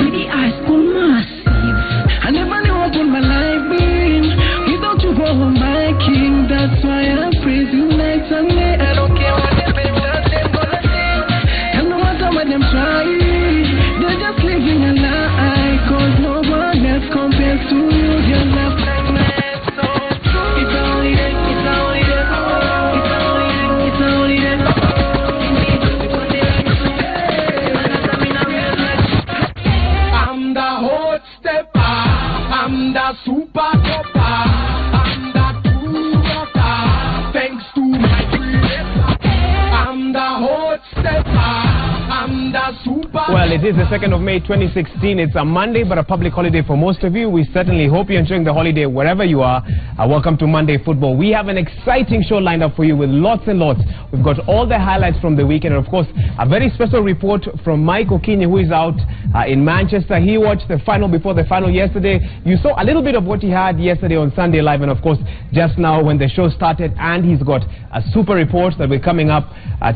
with the high school massive. I never knew what my life been without you for my king. That's why I praise you night and day. I don't care what them gonna say. And no matter what them try, they're just living a lie. Cause no one else compares to you. Your love like mine, so true. It's only that, it's only that, it's only that, it's only that. I'm the hot stepper, I'm the super topper, I'm the true rocker, thanks to my creator. I'm the hot stepper, I'm the super. Well, it is the 2nd of May 2016. It's a Monday, but a public holiday for most of you. We certainly hope you're enjoying the holiday wherever you are. Welcome to Monday Football. We have an exciting show lined up for you with lots and lots. We've got all the highlights from the weekend, and of course, a very special report from Mike Okinye, who is out in Manchester. He watched the final before the final yesterday. You saw a little bit of what he had yesterday on Sunday Live, and of course, just now when the show started, and he's got a super report that will be coming up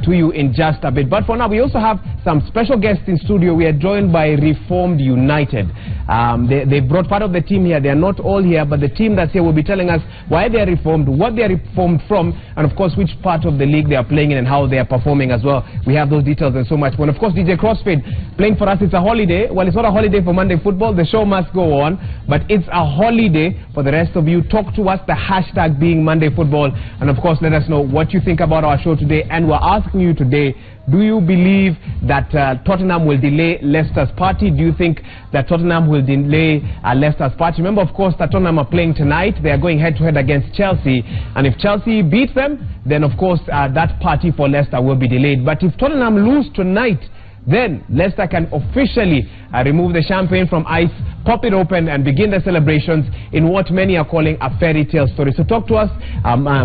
to you in just a bit. But for now, we also have some special guests in studio. We are joined by Reformed United. They brought part of the team here. They are not all here, but the team that's here will be telling us why they are reformed, what they are reformed from, and of course which part of the league they are playing in and how they are performing as well. We have those details and so much. When of course DJ Crossfade playing for us, it's a holiday. Well, it's not a holiday for Monday Football. The show must go on, but it's a holiday for the rest of you. Talk to us, the hashtag being Monday Football, and of course let us know what you think about our show today. And we're asking you today, do you believe that Tottenham will delay Leicester's party? Do you think that Tottenham will delay Leicester's party? Remember, of course, that Tottenham are playing tonight. They are going head-to-head against Chelsea. And if Chelsea beat them, then, of course, that party for Leicester will be delayed. But if Tottenham lose tonight, then Leicester can officially remove the champagne from ice, pop it open, and begin the celebrations in what many are calling a fairy tale story. So talk to us.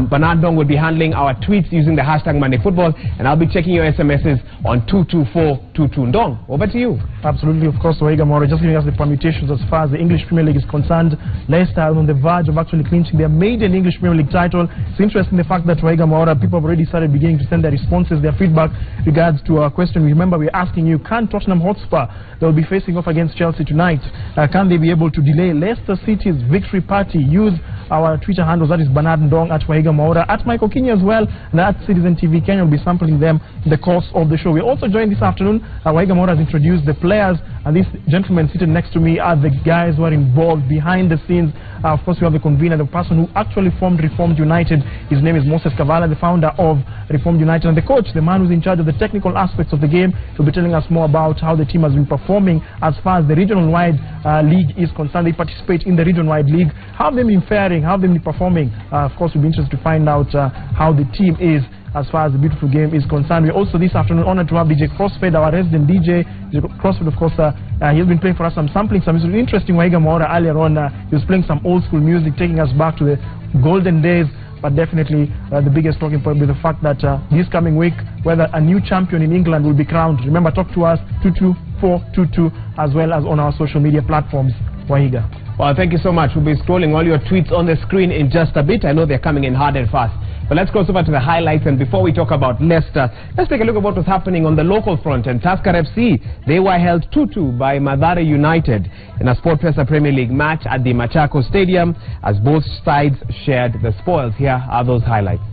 Bernard Dong will be handling our tweets using the hashtag Monday Football, and I'll be checking your SMSs on 22422. Dong, over to you. Absolutely, of course, Waiga Maura just giving us the permutations as far as the English Premier League is concerned. Leicester are on the verge of actually clinching their maiden English Premier League title. It's interesting the fact that Waiga Maura, people have already started beginning to send their responses, their feedback regards to our question. Remember, we're asking you, can Tottenham Hotspur, they'll be facing off against Chelsea tonight, can they be able to delay Leicester City's victory party? Use our Twitter handles, that is Bernard Ndong, at Waiga Maura, at Mike Okinye as well, and at Citizen TV Kenya. Will be sampling them in the course of the show. We're also joined this afternoon. Waiga Maura has introduced the players, and this gentleman seated next to me are the guys who are involved behind the scenes. Of course, we have the convener, the person who actually formed Reformed United. His name is Moses Kavala, the founder of Reformed United, and the coach, the man who's in charge of the technical aspects of the game. He'll be telling us more about how the team has been performing as far as the regional-wide league is concerned. They participate in the region-wide league. How have they been faring? How have they been performing? Of course, we'll be interested to find out how the team is as far as the beautiful game is concerned. We're also this afternoon honored to have DJ Crossfade, our resident DJ. DJ Crossfade, of course, he's been playing for us some sampling, some interesting Waiga Maura earlier on. He was playing some old school music, taking us back to the golden days. But definitely the biggest talking point will be the fact that this coming week, whether a new champion in England will be crowned. Remember, talk to us, 22422, as well as on our social media platforms. Waiga. Well, thank you so much. We'll be scrolling all your tweets on the screen in just a bit. I know they're coming in hard and fast. But let's cross over to the highlights, and before we talk about Leicester, let's take a look at what was happening on the local front. And Tusker FC, they were held 2-2 by Mathare United in a SportPesa Premier League match at the Machako Stadium as both sides shared the spoils. Here are those highlights.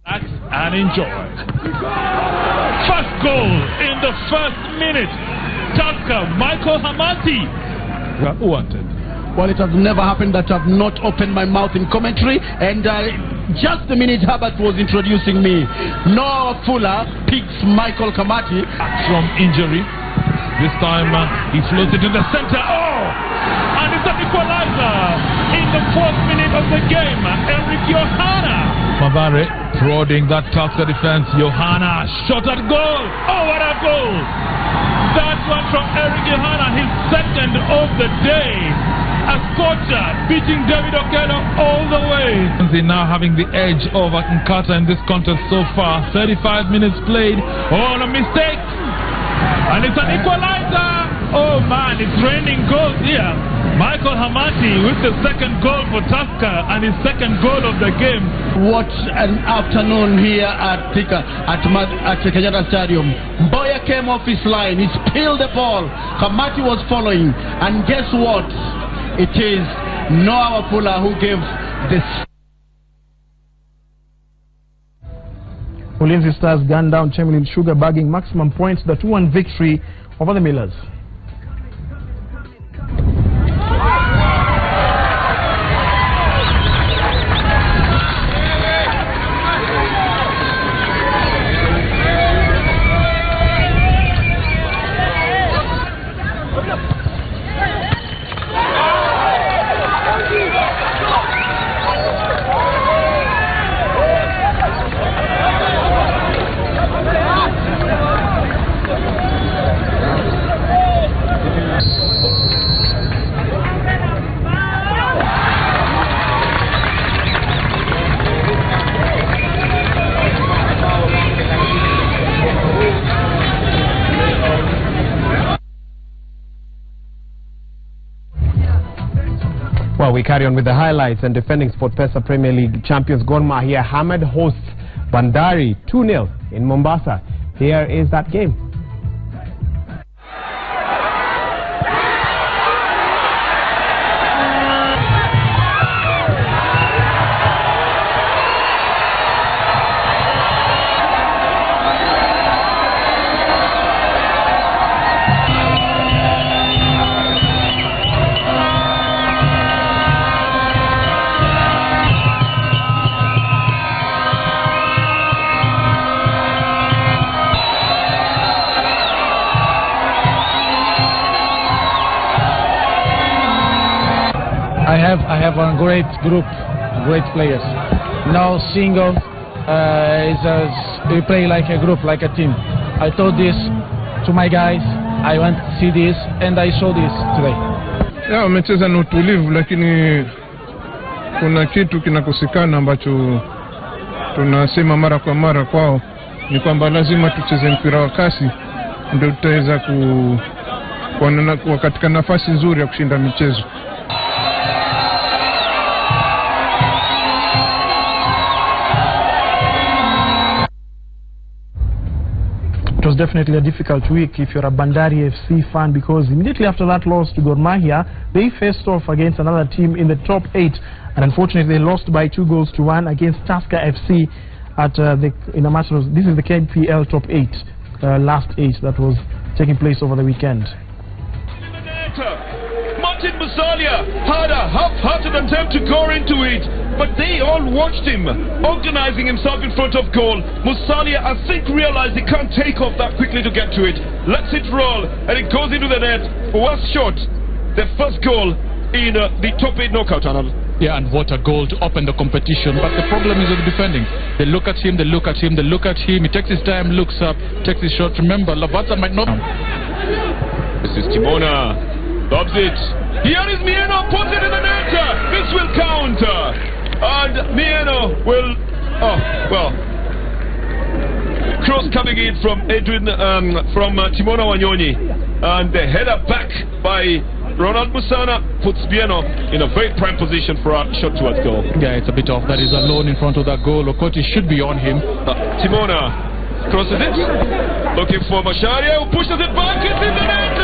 And enjoy. First goal in the first minute. Tusker, Michael Hamati. Wanted. Well, it has never happened that I've not opened my mouth in commentary, and just the minute Herbert was introducing me, Noah Fuller picks Michael Kamati. From injury. This time he floated in the center. Oh! And it's an equalizer in the 4th minute of the game. Eric Johanna. Mathare prodding that Tusker defense. Johanna shot at goal. Oh, what a goal! That one from Eric Johanna, his second of the day. A Scotia beating David Okello all the way. They're now having the edge over Nkata in this contest so far. 35 minutes played. Oh, no mistake. And it's an equalizer. Oh man, it's raining goals here. Michael Hamati with the second goal for Tusker and his second goal of the game. What an afternoon here at Kenyatta Stadium. Mboya came off his line. He spilled the ball. Kamati was following. And guess what? It is Noah Wafula who gave this. Ulinzi Stars gunned down Chemelil Sugar, bagging maximum points, the 2-1 victory over the Millers. Well, we carry on with the highlights, and defending SportPesa Premier League champions Gor Mahia Hamad hosts Bandari 2-0 in Mombasa. Here is that game. I have a great group, great players. Now single we play like a group, like a team. I told this to my guys. I want to see this, and I saw this today. Yeah, wamecheza na utulivu, lakini kuna kitu kinakosekana ambacho tunasema mara kwa mara kwao, ni kwamba lazima tucheze mpira wa kasi ndio tutaweza kuwa katika nafasi nzuri ya kushinda michezo. It was definitely a difficult week if you're a Bandari FC fan, because immediately after that loss to Gor Mahia, they faced off against another team in the top 8, and unfortunately they lost by 2-1 against Tusker FC at in a match. This is the KPL top 8, last 8 that was taking place over the weekend. Martin Musalia had a half-hearted attempt to go into it, but they all watched him organizing himself in front of goal. Musalia, I think, realized he can't take off that quickly to get to it. Lets it roll, and it goes into the net. Was shot, the first goal in the top 8 knockout tunnel. Yeah, and what a goal to open the competition. But the problem is with the defending. They look at him, they look at him, they look at him. He takes his time, looks up, takes his shot. Remember, Lavazza might not. This is Timona. Lobs it. Here is Mieno, puts it in the net. This will count. And Mieno will, cross coming in from Edwin, from Timona Wanyonyi. And the header back by Ronald Musana puts Mieno in a very prime position for a shot towards goal. Yeah, it's a bit off. That is alone in front of that goal. Okoti should be on him. Timona crosses it. Looking for Masharia, who pushes it back. It's in the net.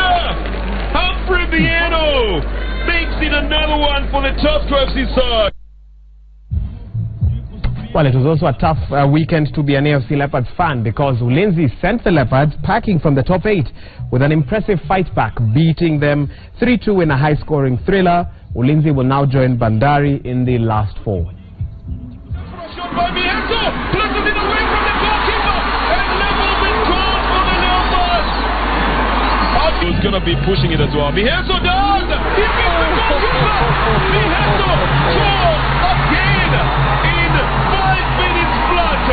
Humphrey Mieno makes it another one for the Tusker FC side. Well, it was also a tough weekend to be an AFC Leopards fan, because Ulinzi sent the Leopards packing from the top 8 with an impressive fight back, beating them 3-2 in a high-scoring thriller. Ulinzi will now join Bandari in the last 4. Shot by Miento, places it away from the goalkeeper, and levels it goal for the Leopards. Who's going to be pushing it as well. Miento down! He beats the goalkeeper! Miento scores again in 5 minutes flat.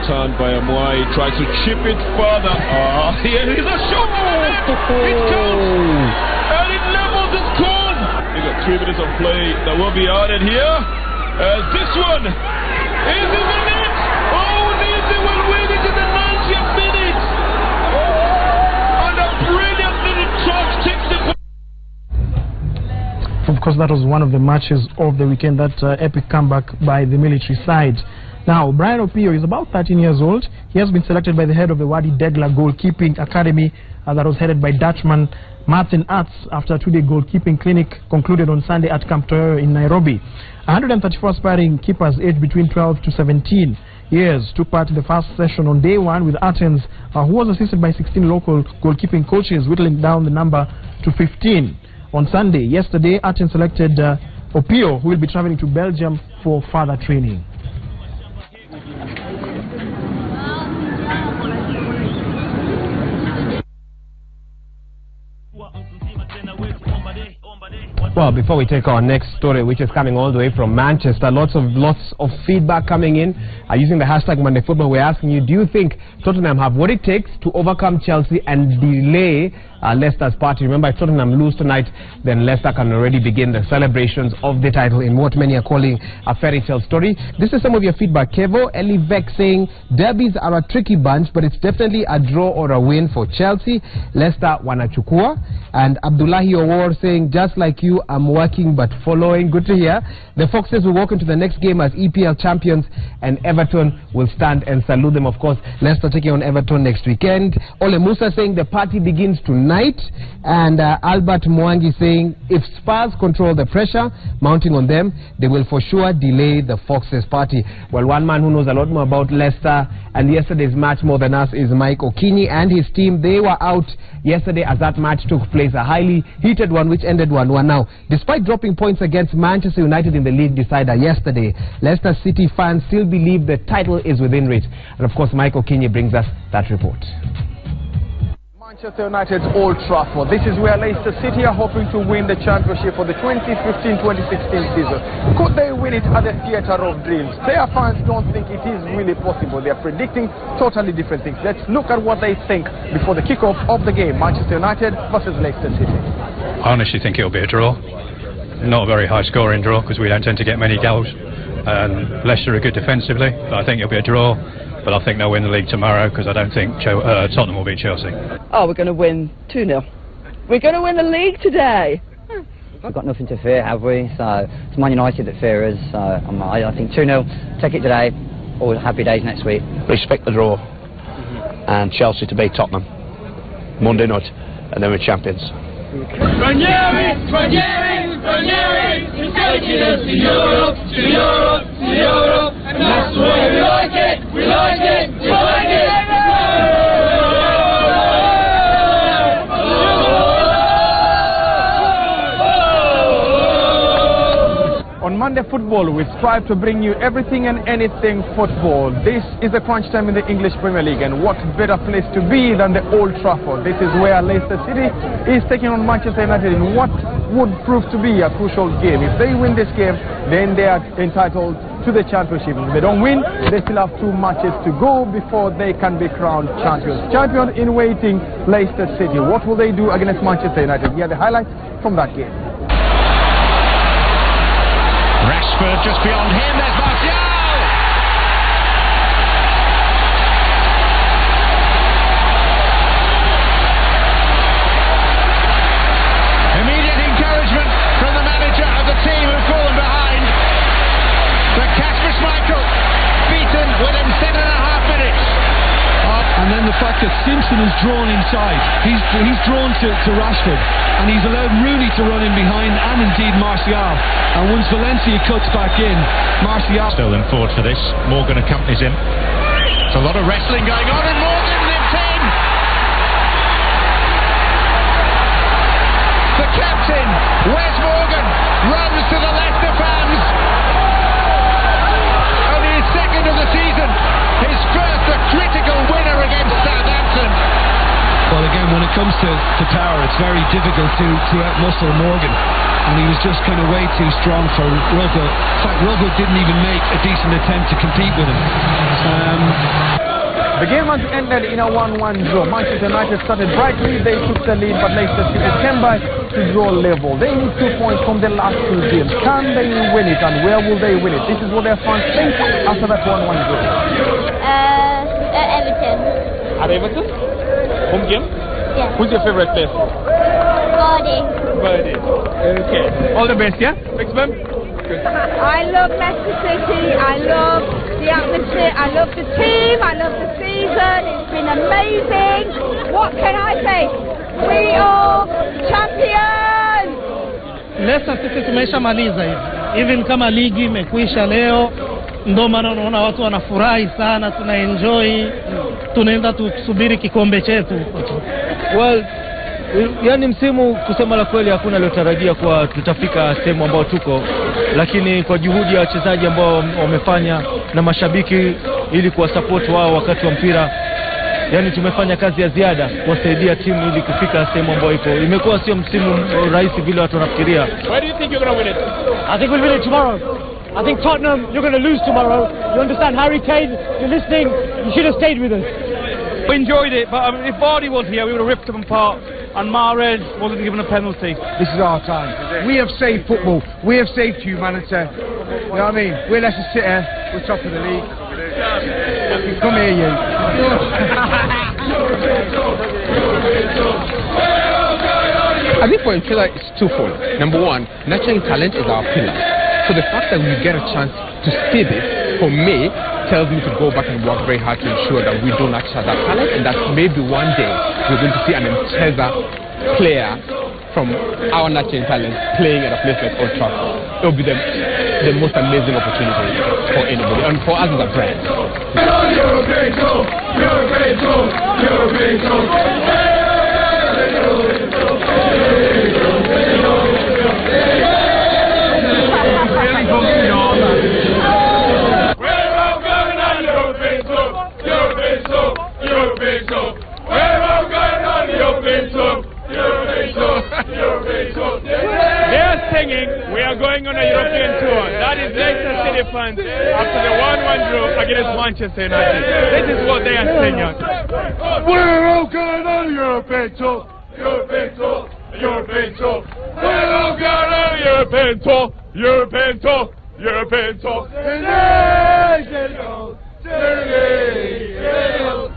Turned by Amwai, tries to chip it further. Here is a shot! It counts! And it levels the score! We got 3 minutes of play that will be added here. As this one is in the net! Oh, Ulinzi will win it in the 90th minute! And a brilliant little charge takes the... Of course, that was one of the matches of the weekend, that epic comeback by the military side. Now, Brian Opio is about 13 years old. He has been selected by the head of the Wadi Degla Goalkeeping Academy that was headed by Dutchman Martin Arts after a two-day goalkeeping clinic concluded on Sunday at Camp Toyo in Nairobi. 134 aspiring keepers aged between 12 to 17 years took part in the first session on day one with Athens, who was assisted by 16 local goalkeeping coaches, whittling down the number to 15. On Sunday, yesterday, Athens selected Opio, who will be traveling to Belgium for further training. Well, before we take our next story, which is coming all the way from Manchester, lots of feedback coming in using the hashtag Monday Football. We're asking you, do you think Tottenham have what it takes to overcome Chelsea and delay Leicester's party? Remember, if Tottenham lose tonight, then Leicester can already begin the celebrations of the title in what many are calling a fairy tale story. This is some of your feedback. Kevo Elivek saying, derbies are a tricky bunch, but it's definitely a draw or a win for Chelsea. Leicester wanachukua. And Abdullahi Owor saying, just like you, I'm working but following. Good to hear. The Foxes will walk into the next game as EPL champions, and Everton will stand and salute them. Of course, Leicester taking on Everton next weekend. Ole Musa saying the party begins tonight. And Albert Mwangi saying, if Spurs control the pressure mounting on them, they will for sure delay the Foxes party. Well, one man who knows a lot more about Leicester and yesterday's match more than us is Mike Okinyi and his team. They were out yesterday as that match took place, a highly heated one which ended 1-1. Now, despite dropping points against Manchester United in the league decider yesterday, Leicester City fans still believe the title is within reach. And of course, Mike Okinyi brings us that report. Manchester United's Old Trafford. This is where Leicester City are hoping to win the championship for the 2015-2016 season. Could they win it at the Theatre of Dreams? Their fans don't think it is really possible. They are predicting totally different things. Let's look at what they think before the kickoff of the game. Manchester United versus Leicester City. I honestly think it'll be a draw. Not a very high scoring draw because we don't tend to get many goals. Leicester are good defensively, but I think it'll be a draw. But I think they'll win the league tomorrow because I don't think Tottenham will beat Chelsea. Oh, we're going to win 2-0. We're going to win the league today. We've got nothing to fear, have we? So it's Man United that fear us. So I think 2-0. Take it today. All happy days next week. Respect the draw. And Chelsea to beat Tottenham Monday night, and then we're champions. Ranieri, Ranieri, Ranieri, he's taking us to Europe, to Europe, to Europe, and that's the way we like it, we like it, we like it. On Monday Football, we strive to bring you everything and anything football. This is the crunch time in the English Premier League, and what better place to be than the Old Trafford. This is where Leicester City is taking on Manchester United in what would prove to be a crucial game. If they win this game, then they are entitled to the championship. If they don't win, they still have 2 matches to go before they can be crowned champions. Champion in waiting, Leicester City. What will they do against Manchester United? Here are the highlights from that game. Rashford just beyond him, there's Martial! Immediate encouragement from the manager of the team who've fallen behind. But Kasper Schmeichel beaten within 7.5 minutes. And then the fact that Simpson is drawn inside. He's drawn to Rashford, and he's allowed Rooney to run in behind, and indeed Martial. And once Valencia cuts back in, Martial... Still in forward for this. Morgan accompanies him. There's a lot of wrestling going on, and Morgan nips in! The captain, Wes Morgan, runs to the Leicester fans. Only his second of the season. His first a critical winner against Southampton. Well, again, when it comes to Tower, it's very difficult to outmuscle Morgan. And he was just kind of way too strong for Rugby. In fact, Rugby didn't even make a decent attempt to compete with him. The game has ended in a 1-1 draw. Manchester United started brightly, they took the lead, but Leicester City came back to draw level. They need 2 points from the last 2 games. Can they win it, and where will they win it? This is what their fans think after that 1-1 draw. Everton. At Everton? Home game? Yeah. Who's your favorite player? Vardy. Birdies. Okay. All the best, yeah? Thanks, ma'am. I love Leicester City, I love the atmosphere, I love the team, I love the season, it's been amazing. What can I say? We are champions! Leicester City tumeshamaliza hivi. Even kama ligi imekwisha leo, ndio maana unaona watu wanafurahi sana, tunaenjoy, tunaenda tusubiri kikombe chetu. Well, yani msimu kusema la kweli hakuna aliyotarajia kwa tutafika sehemu ambao tuko, lakini kwa juhudi ya wachezaji ambao wamefanya na mashabiki ili kuwasupport wao wakati wa mpira, yani tumefanya kazi ya ziada kuwasaidia timu ili kufika sehemu ambayo ipo. Imekuwa sio msimu rahisi vile watu wanafikiria. Why do you think you're going to win it? I think we'll win it tomorrow. I think Tottenham, you're going to lose tomorrow. You understand, Harry Kane, you're listening, you should have stayed with us. We enjoyed it, but if Vardy was here, we would have ripped them apart. And Mahrez wasn't given a penalty. This is our time. We have saved football. We have saved humanity. You know what I mean? We're Leicester City. We're top of the league. Come here, you. I think for Impila it's twofold. Number one, nurturing talent is our pillar. So the fact that we get a chance to see this, for me, tells me to go back and work very hard to ensure that we don't nurture that talent, and that maybe one day we're going to see an Mteza player from our nurturing talent playing at a place like Old Trafford. It will be the most amazing opportunity for anybody, and for us as a brand. They're singing, we are going on a European tour. That is Leicester City fans after the 1-1 draw against Manchester United. This is what they are singing. We're all going on a European tour. European tour. European tour. We're all going on a European tour. European tour. European tour.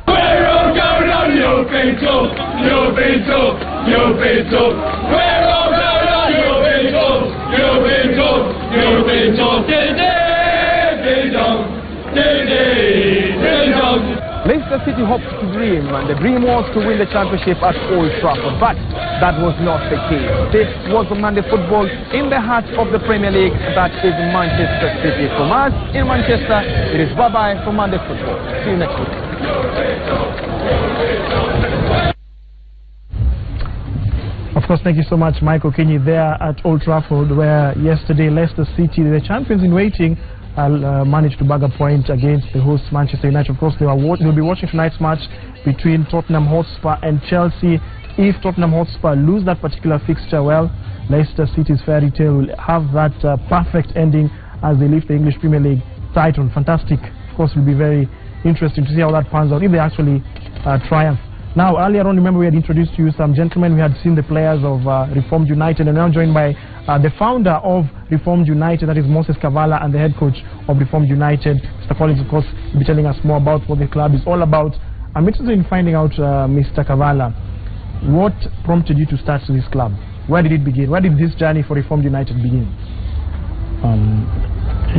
We're all going on European tour. European tour. European tour. We're all going on European tour. European tour. European tour. Leicester City hoped to dream, and the dream was to win the championship at Old Trafford, but that was not the case. This was Monday football in the heart of the Premier League, that is Manchester City. From us in Manchester, it is bye-bye for Monday football. See you next week. Of course, thank you so much, Michael Kenny, there at Old Trafford, where yesterday Leicester City, the champions in waiting, managed to bag a point against the host Manchester United. Of course, they'll be watching tonight's match between Tottenham Hotspur and Chelsea. If Tottenham Hotspur lose that particular fixture, well, Leicester City's fairy tale will have that perfect ending as they lift the English Premier League title. Fantastic. Of course, it will be very interesting to see how that pans out, if they actually triumph. Now, earlier on, remember we had introduced to you some gentlemen. We had seen the players of Reformed United, and now joined by the founder of Reformed United, that is Moses Kavala, and the head coach of Reformed United, Mr. Collins. Of course, will be telling us more about what the club is all about. I'm interested in finding out, Mr. Kavala, what prompted you to start this club? Where did it begin? Where did this journey for Reformed United begin?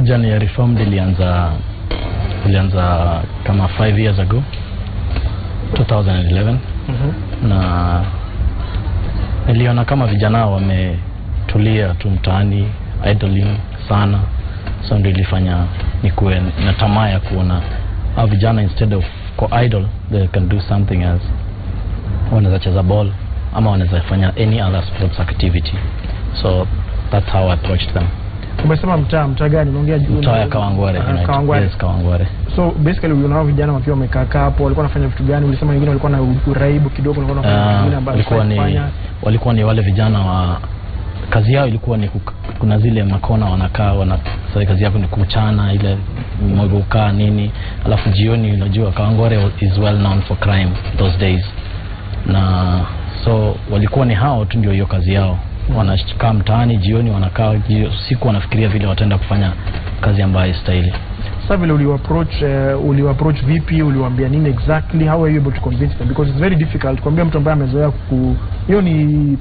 Journey ya Reformed ilianza kama 5 years ago, 2011. Na niliona kama vijana wametulia tu mtaani idling sana, so ndio ilifanya nikuwe na tamaa ya kuona au vijana instead of idle they can do something else. Wanaweza cheza ball ama wanaweza fanya any other sports activity, so that's how I approached them. Umesema mtaa gani? Unaongea mtaa ya Kawangware. Yes, Kawangware. So basically unaona vijana wakiwa wamekaa hapo, walikuwa wanafanya vitu gani? Ulisema wengine walikuwa na uraibu kidogo, walikuwa wanafanya vingine ambavyo walikuwa ni wale vijana wa kazi yao ilikuwa ni kuna zile makona wanakaa sasa kazi yao ni kuchana ile mmoja nini, alafu jioni unajua Kawangware is well known for crime those days, na so walikuwa ni hao tu ndio hiyo kazi yao. Wanakaa mtaani jioni, wanakaa usiku, wanafikiria vile wataenda kufanya kazi ambayo stahili. Sasa vile uliapproach vipi? Uliwaambia nini exactly? How are you able to convince them? Because it's very difficult kuambia mtu ambaye amezoea hiyo ni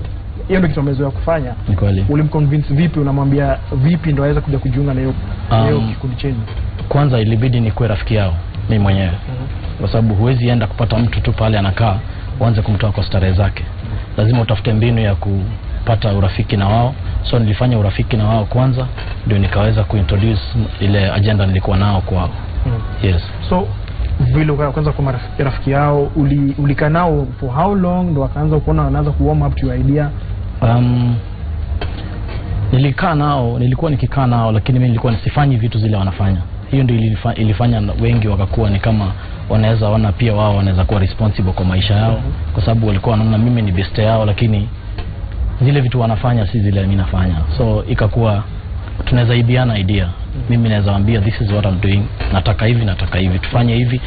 hiyo ndio kitu amezoea kufanya. Ni kweli. Ulimconvince vipi, unamwambia vipi ndio aweza kuja kujiunga na hiyo kikundi chenu? Kwanza ilibidi nikuwe rafiki yao mimi mwenyewe. Kwa sababu huwezi enda kupata mtu tu pale anakaa uanze kumtoa kwa starehe zake. Lazima utafute mbinu ya kupata urafiki na wao. So nilifanya urafiki na wao kwanza ndio nikaweza kuintroduce ile agenda nilikuwa nao kwao. Yes. So vile kwanza kwa rafiki yao ulikaa nao for how long ndio wakaanza kuona wanaanza ku warm up to your idea? Nilikuwa nikikaa nao lakini mimi nilikuwa nisifanyi vitu zile wanafanya. Hiyo ndio ilifanya wengi wakakuwa ni kama wanaweza ona pia wao wanaweza kuwa responsible kwa maisha yao, kwa sababu walikuwa wanaona mimi ni best yao lakini zile vitu wanafanya si zile mimi nafanya. So ikakuwa tunaweza ibiana idea. Mimi naweza waambia this is what I'm doing, nataka hivi tufanye hivi,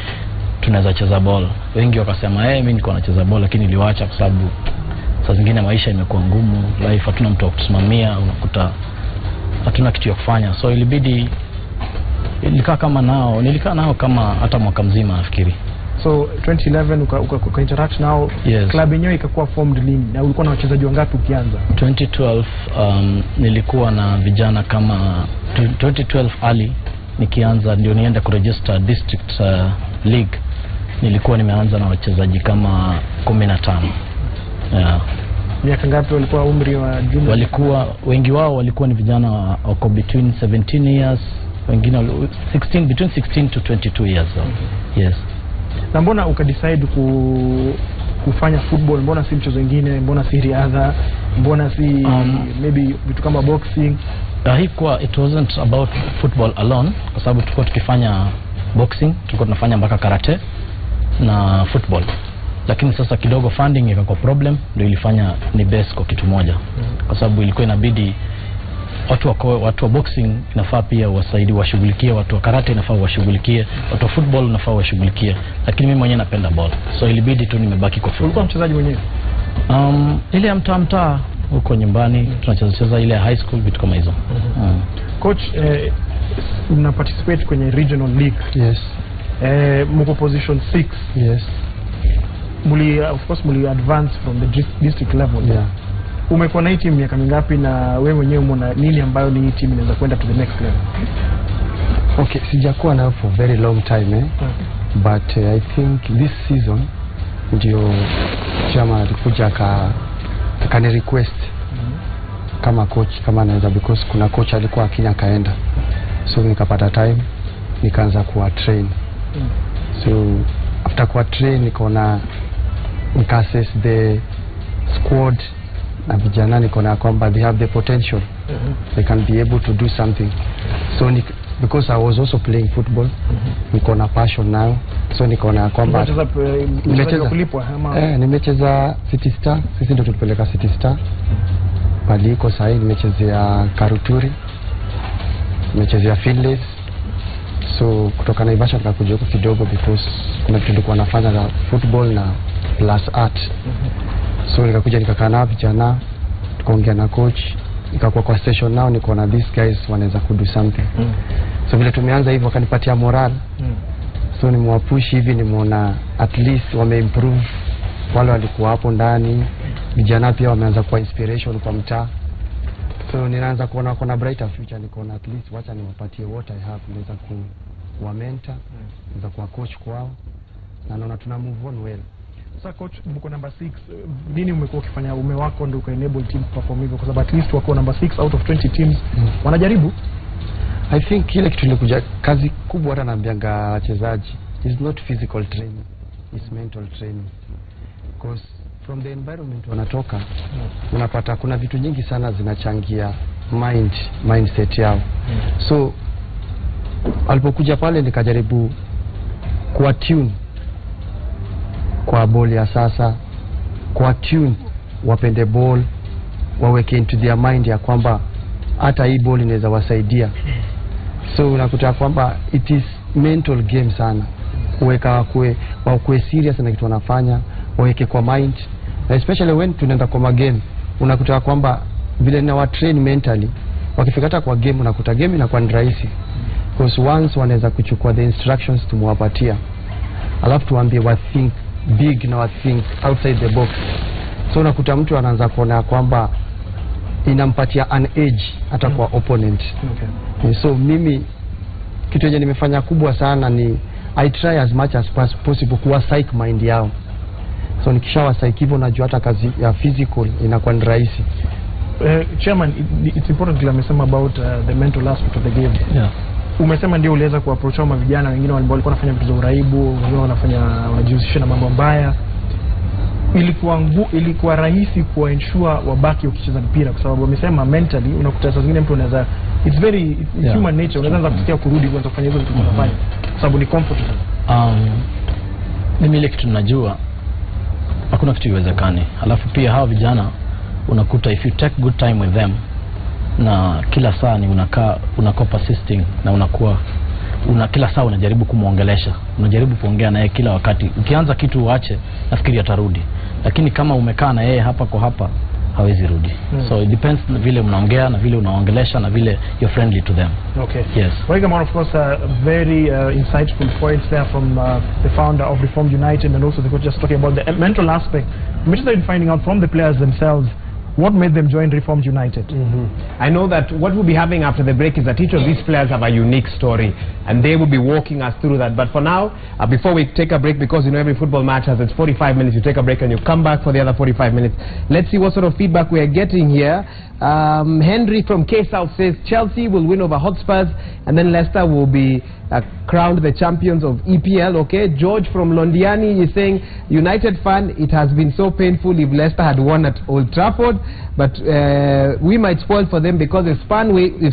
tunaweza cheza ball. Wengi wakasema mimi niko nacheza ball lakini niliwaacha kwa sababu saa zingine maisha imekuwa ngumu, life hatuna mtu wa kutusimamia, unakuta hatuna kitu ya kufanya. So nilikaa nao kama hata mwaka mzima nafikiri. So 2011 uka interact nao. Yes. Club yenyewe ikakuwa formed lini na ulikuwa na wachezaji wangapi ukianza? 2012 nilikuwa na vijana kama 2012 early nikianza ndio niende kuregister district league. Nilikuwa nimeanza na wachezaji kama 15. Yeah. Miaka ngapi walikuwa umri wa jumla? Walikuwa wengi wao walikuwa ni vijana wako between 17 years, wengine between 16 to 22 years. Yes. Na mbona ukadecide kufanya football? Mbona si mchezo mwingine? Mbona si riadha? Mbona si maybe vitu kama boxing? It wasn't about football alone, kwa sababu tulikuwa tukifanya boxing, tulikuwa tunafanya mpaka karate na football. Lakini sasa kidogo funding ikakuwa problem, ndio ilifanya ni base kwa kitu moja. Kwa sababu ilikuwa inabidi watu wa boxing inafaa pia washughulikie, watu wa karate inafaa washughulikie, watu wa football inafaa washughulikie, lakini mimi mwenyewe napenda ball. So ilibidi tu nimebaki kwa football. Ulikuwa mchezaji mwenyewe? Ile ya mtaa huko nyumbani tunacheza ile high school, vitu kama hizo. Coach, una participate kwenye regional league? Yes. Mko position 6. Yes. Of course muli advance from the district level. Yeah. Umekuwa na hii team miaka mingapi na wewe mwenyewe umeona nini ambayo ni hii team inaweza kwenda to the next level? Okay, sijakuwa nayo for very long time but I think this season ndio chama alikuja akani request kama coach kama naweza, because kuna coach alikuwa akina kaenda, so nikapata time nikaanza kuwa train. So after kuwa train nikaona assess the squad na vijana, nikaona kwamba they have the potential, they can be able to do something. So because I was also playing football, nikaona passion now, so nikaona kwamba nimecheza City Star. Sisi ndio tulipeleka City Star pale iko sahi. Nimechezea Karuturi, nimechezea Finleys. So kutoka Naivasha nikakuja huko kidogo because kuna kitu nilikuwa nafanya na football na plus art. So nikakuja nikakaa na vijana, tukaongea na coach, nikakuwa kwa station now, nikaona these guys wanaweza kudo something. So vile tumeanza hivyo wakanipatia moral. So nimewapush hivi, nimeona at least wameimprove wale walikuwa hapo ndani. Vijana pia wameanza kuwa inspiration kwa mtaa. So ninaanza kuona kuna brighter future, nikaona at least wacha niwapatie what I have, naweza kuwa mentor, naweza kuwa coach kwao, na naona tuna move on well. Sasa coach, mko number 6, nini umekuwa ukifanya ume wako ndio ka enable team perform hivyo, kwa sababu at least wako number 6 out of 20 teams wanajaribu? I think kile kitu nilikuja kazi kubwa hata naambianga wachezaji is not physical training, it's mental training, because from the environment wanatoka unapata kuna vitu nyingi sana zinachangia mindset yao. So alipokuja pale nikajaribu kuwa tune kwa ball ya sasa, kwa tune wapende ball, waweke into their mind ya kwamba hata hii ball inaweza wasaidia. So unakuta kwamba it is mental game sana, kuweka wakuwe serious na kitu wanafanya, waweke kwa mind, na especially when tunaenda kwa game unakuta kwamba vile na wa train mentally, wakifika hata kwa game unakuta game inakuwa ni rahisi, because once wanaweza kuchukua the instructions tumwapatia, alafu tuambie wa think big na wa think outside the box, So unakuta mtu anaanza kuona kwamba inampatia an edge hata kwa opponent. So mimi kitu yenye nimefanya kubwa sana ni I try as much as possible kuwa psych mind yao. So nikishawa psych hivyo najua hata kazi ya physical inakuwa ni rahisi. Chairman, it's important to amesema about the mental aspect of the game. Yeah. Umesema ndio uliweza kuapproach wa vijana wengine walikuwa wanafanya vitu za uraibu, wengine wanajihusisha na mambo mbaya. Ilikuwa rahisi ensure wabaki ukicheza mpira kwa sababu wamesema mentally unakuta saa zingine mtu anaweza it's human nature, unaweza kusikia kurudi kuanza kufanya hizo vitu unafanya kwa sababu ni comfortable. Mimi ile kitu ninajua hakuna kitu iwezekani. Alafu pia hao vijana unakuta if you take good time with them na kila saa ni unakuwa persisting na kila saa unajaribu kumuongelesha, unajaribu kuongea na yeye kila wakati. Ukianza kitu uache, nafikiri atarudi. Lakini kama umekaa na yeye hapa kwa hapa, hawezi rudi. So it depends na vile mnaongea na vile unaongelesha na vile you're friendly to them. Okay. Yes. Waigamon, of course, very insightful points there from the founder of Reformed United, and also the coach just talking about the mental aspect. I'm interested in finding out from the players themselves what made them join Reformed United. I know that what we'll be having after the break is that each of these players have a unique story, and they will be walking us through that. But for now, before we take a break, because you know every football match has its 45 minutes, you take a break and you come back for the other 45 minutes. Let's see what sort of feedback we are getting here. Henry from K-South says Chelsea will win over Hotspurs, and then Leicester will be crowned the champions of EPL. Okay, George from Londiani is saying, United fan, it has been so painful if Leicester had won at Old Trafford, but we might spoil for them because if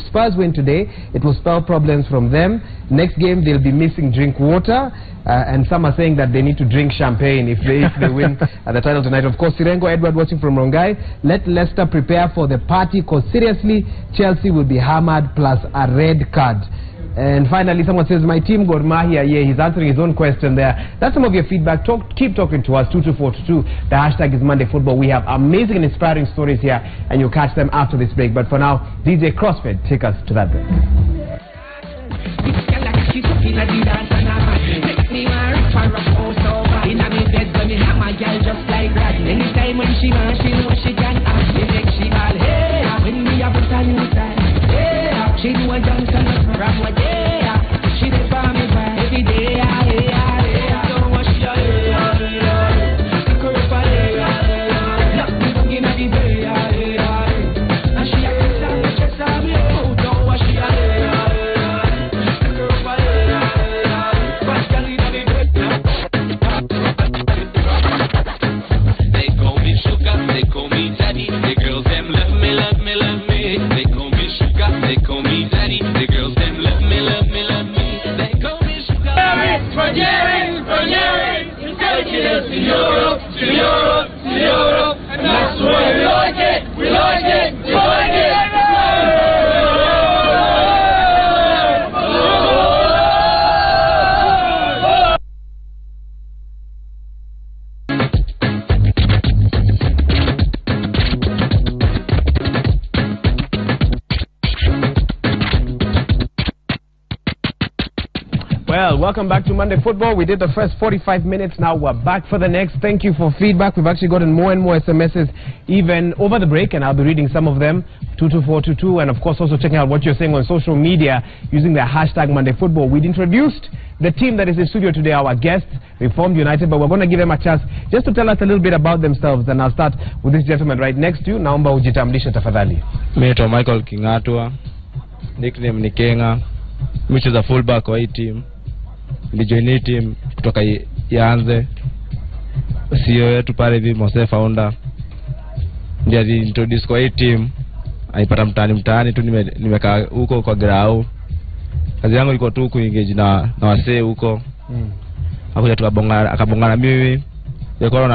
Spurs win today, it will spell problems from them. Next game they'll be missing drink water, and some are saying that they need to drink champagne if they win the title tonight. Of course, Sirengo Edward watching from Rongai, let Leicester prepare for the party because seriously Chelsea will be hammered plus a red card. And finally, someone says, my team Gor Mahia, yeah, he's answering his own question there. That's some of your feedback. Keep talking to us, 22422. The hashtag is Monday Football. We have amazing and inspiring stories here, and you'll catch them after this break. But for now, DJ Crossfed, take us to that break. Anytime when she wants, she knows she can ask. She make she ball, hey, when we have a new side, hey, she do a dance and from what day, she dey for me back every day, yeah. So what she hey, stick her up, lock me down in the day, and she a kiss and a kiss and me out. So what she stick her up, but girl in the bed. They call me sugar, they call me daddy. The girls them love me, love me, love me. They call me sugar, they call me daddy. The girls them love me, love me, love me. They call me sugar. Ranieri, you taking us to Europe, to Europe, to Europe, and that's why we like it, we like it, we like it. Well, welcome back to Monday Football. We did the first 45 minutes. Now we're back for the next. Thank you for feedback. We've actually gotten more and more SMSs even over the break, and I'll be reading some of them, 22422, and of course also checking out what you're saying on social media using the hashtag Monday Football. We'd introduced the team that is in studio today, our guests, Reformed United, but we're going to give them a chance just to tell us a little bit about themselves, and I'll start with this gentleman right next to you. Naomba ujitambulishe tafadhali. Naitwa Michael Kingatwa, nickname ni Kenga, mcheza fullback wa hii team. Nilijoin team kutoka Yanze, CEO yetu pale hivi Mose founder ndiye introduce kwa hii team. Aipata mtaani tu nimekaa huko kwa grau. Kazi yangu ilikuwa tu kuengage na wasee huko. Hakuja akabongana mimi. Niko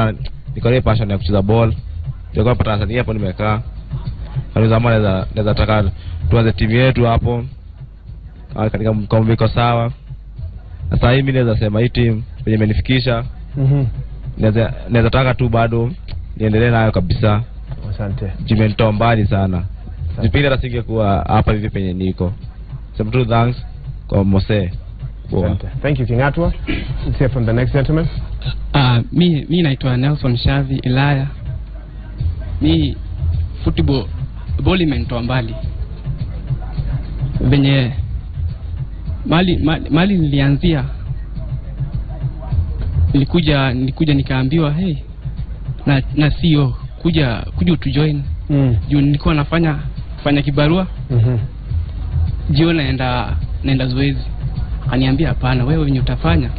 na passion ya kucheza ball. Ndio pata sasa hapo nimekaa. Kwa zamani naweza taka tuanze timu yetu hapo. Katika mkombiko sawa. Sasa hivi naweza sema hii team kwenye imenifikisha. Naweza taka tu bado niendelee nayo kabisa. Asante. Jimentoa mbali sana. Jipinde hata singekuwa hapa hivi penye niko. Some true thanks kwa Mose. Thank you Kingatwa. Let's hear from the next gentleman. Mi naitwa Nelson Shavi Ilaya. mi football ball imenitoa mbali. Venye mali nilianzia, nilikuja nikaambiwa hey na CEO kuja utujoin. Juu nilikuwa nafanya kibarua. Jioni naenda zoezi. Aniambia hapana, wewe wenye utafanya,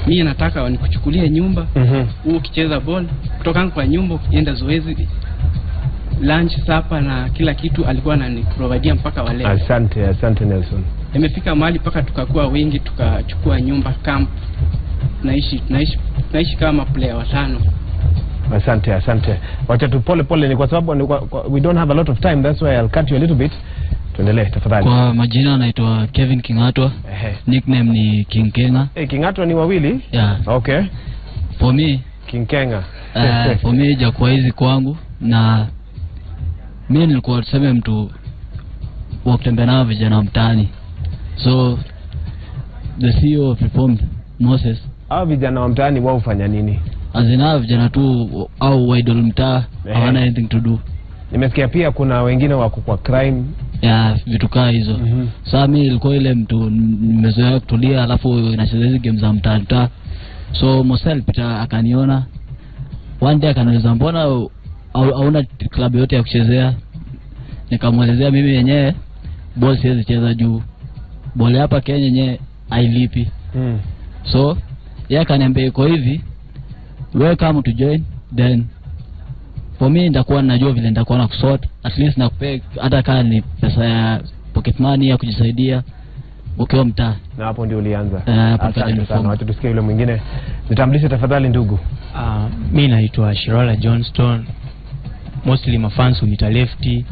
mimi nataka wanikuchukulie nyumba. Ukicheza ball kutoka kwa nyumba ukienda zoezi, lunch, supper na kila kitu alikuwa ananiprovidea mpaka wale. Asante Nelson. Imefika mahali paka tukakuwa wengi, tukachukua nyumba camp. Naishi kama player 5. Asante. Wacha tu pole ni kwa sababu we don't have a lot of time, that's why I'll cut you a little bit. Tuendelee tafadhali. Kwa majina naitwa Kevin Kingatwa. Nickname ni King Kenga. Kingatwa ni wawili? Yeah. Okay. For me King Kenga. For me jakuwa hizi kwangu, na mimi nilikuwa tuseme mtu wa kutembea nao vijana mtaani. So the CEO of Reform Moses. Hao vijana wa mtaani wao ufanya nini? Azina vijana tu au idol mtaa, hawana anything to do. Nimesikia pia kuna wengine wako kwa crime. Vitu kaa hizo. Sasa mimi nilikuwa ile mtu nimezoea kutulia, alafu nacheza hizo games za mtaa. So Mosel pita akaniona. One day akaniuliza mbona hauna club yote ya kuchezea? Nikamwelezea mimi yenyewe ball siwezi cheza juu ball hapa Kenya yenyewe hailipi. So yeye akaniambia iko hivi, wewe kama to join, then for me nitakuwa najua vile nitakuwa na kusort, at least nakupea hata kama ni pesa ya pocket money ya kujisaidia ukiwa mtaa. Na hapo ndio ulianza. Asante sana. Wacha tusikie yule mwingine. Nitambulishe tafadhali ndugu. Mimi naitwa Shirola Johnston. Mostly my fans unita lefty.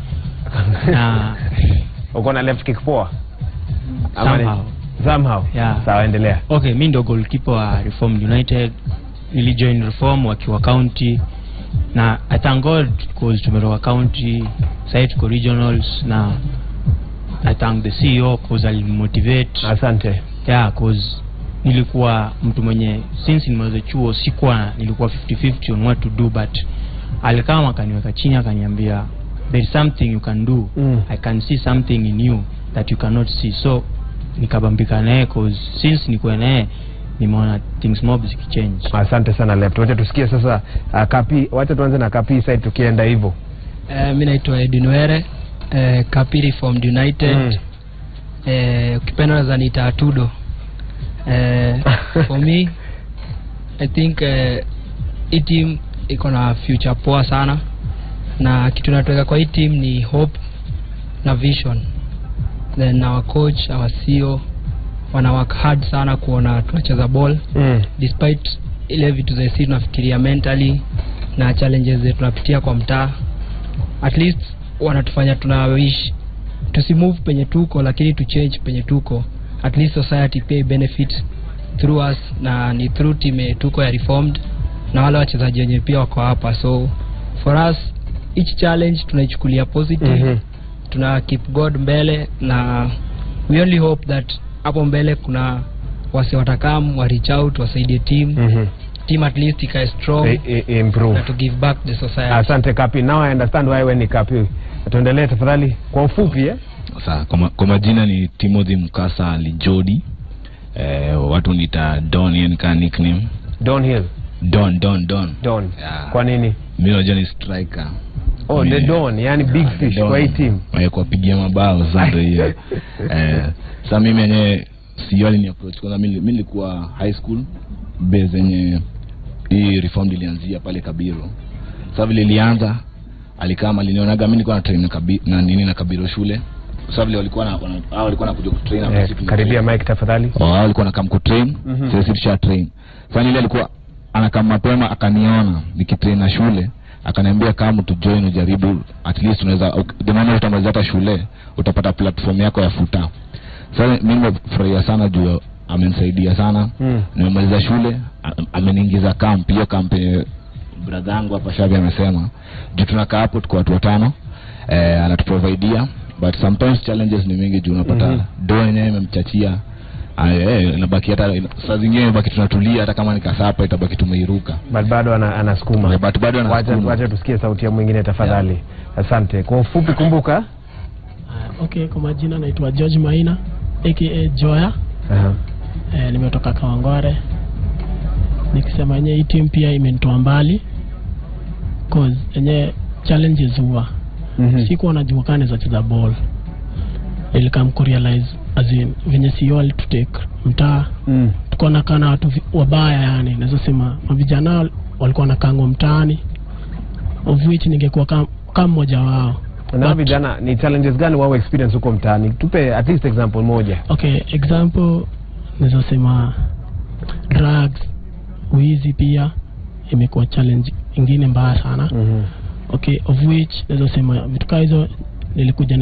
Na uko na left kick poa? Somehow. Yeah. Sawa, endelea. Okay, mimi ndo goalkeeper wa Reform United. Nilijoin Reform wakiwa county. Na I thank God because tumetoka county, side to regionals, na I thank the CEO because alimotivate. Asante. Yeah, because nilikuwa mtu mwenye since nimaliza chuo nilikuwa 50-50 on what to do, but alikama akaniweka chini akaniambia there is something you can do. I can see something in you that you cannot see. So nikabambika naye because since nilikuwa naye nimeona things mob zikichange. Asante sana Left. Wacha tusikie sasa Kapi. Wacha tuanze na Kapi side tukienda hivyo. Mimi naitwa Edinwere, Kapi Reformed United. Ukipenda za nita Atudo. For me I think hii team iko na future poa sana, na kitu nataka kwa hii team ni hope na vision. Then our coach, our CEO wana work hard sana kuona tunacheza ball. Despite ile vitu za sisi tunafikiria mentally na challenges zetu tunapitia kwa mtaa, at least wanatufanya tunawish tusimove penye tuko, lakini to change penye tuko. At least society pay benefit through us, na ni through team tuko ya Reformed na wale wachezaji wenyewe pia wako hapa. So for us each challenge tunaichukulia positive. Tuna keep God mbele, na we only hope that hapo mbele kuna wasi watakam wa reach out wasaidie team. Team at least ikae strong, improve, na to give back the society. Asante Kapi. Now I understand why when ni Kapi. Tuendelee tafadhali kwa ufupi. Sasa kwa majina ni Timothy Mukasa Lijodi. Watu nita Don, yani ka nickname Don Hill. Don. Yeah. Kwa nini? Mimi najua ni striker. The Don, yani big fish kwa hii team. Kwa pigia mabao zote hiyo. Sasa mimi mwenyewe sioni ni approach, kwa mimi nilikuwa high school base yenye hii Reformed ilianzia pale Kabiro. Sasa vile ilianza alikama alinionaga mimi nilikuwa na train na Kabiro shule. Sasa vile walikuwa na kuja kutrain hapo siku. Karibia mic tafadhali. Walikuwa na kam kutrain. Sasa sisi train. Sasa ile alikuwa anakama mapema akaniona nikitrain na shule. Akaniambia kama tu join ujaribu, at least unaweza demana utamaliza hata shule utapata platform yako ya futa. Sasa mimi nimefurahia sana juu amenisaidia sana. Nimemaliza shule, ameniingiza camp, hiyo camp brother yangu hapa Shabi amesema juu tunakaa hapo kwa watu watano, anatuprovidea, but sometimes challenges ni mingi juu unapata doa yenyewe imemchachia, inabaki hata saa zingine inabaki tunatulia, hata kama nikasapa itabaki tumeiruka. Bado anasukuma. Bado anasukuma. Wacha tusikie sauti ya mwingine tafadhali. Asante. Kwa ufupi kumbuka. Okay, kwa majina naitwa George Maina aka Joya. Nimetoka Kawangware. Nikisema yenye hii team pia imenitoa mbali cause yenye challenges huwa sikuwa najua kane za cheza ball. Nilikam kurealize as in venye sio alitutake mtaa tukaona kana watu wabaya, yani naweza sema mavijana walikuwa nakangwa mtaani, of which ningekuwa kama mmoja wao. Na vijana ni challenges gani wao experience huko mtaani? Tupe at least example moja. Okay, example naweza sema drugs, wizi pia imekuwa challenge ingine mbaya sana. Okay, of which naweza sema vitu kama hizo nilikuja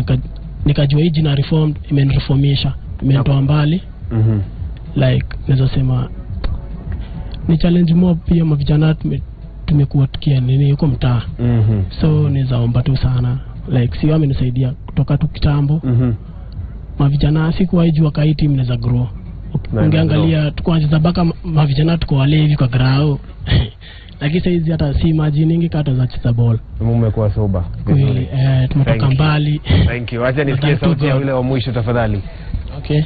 nikajua hii jina reformed imenireformisha, imenitoa mbali. Like naweza sema ni challenge mob pia mavijana tumekuwa tukia nini yuko mtaa. So naweza omba tu sana like si wame nisaidia kutoka tu kitambo. Mavijana sikuwa hijua kai team inaweza grow. Ungeangalia tukoanza baka mavijana tuko wale hivi kwa grao. Lakini sasa hizi hata si imagining kata za cheza ball. Mmekuwa soba. Kweli tumetoka mbali. Thank you. Acha nisikie sauti ya yule wa mwisho tafadhali. Okay.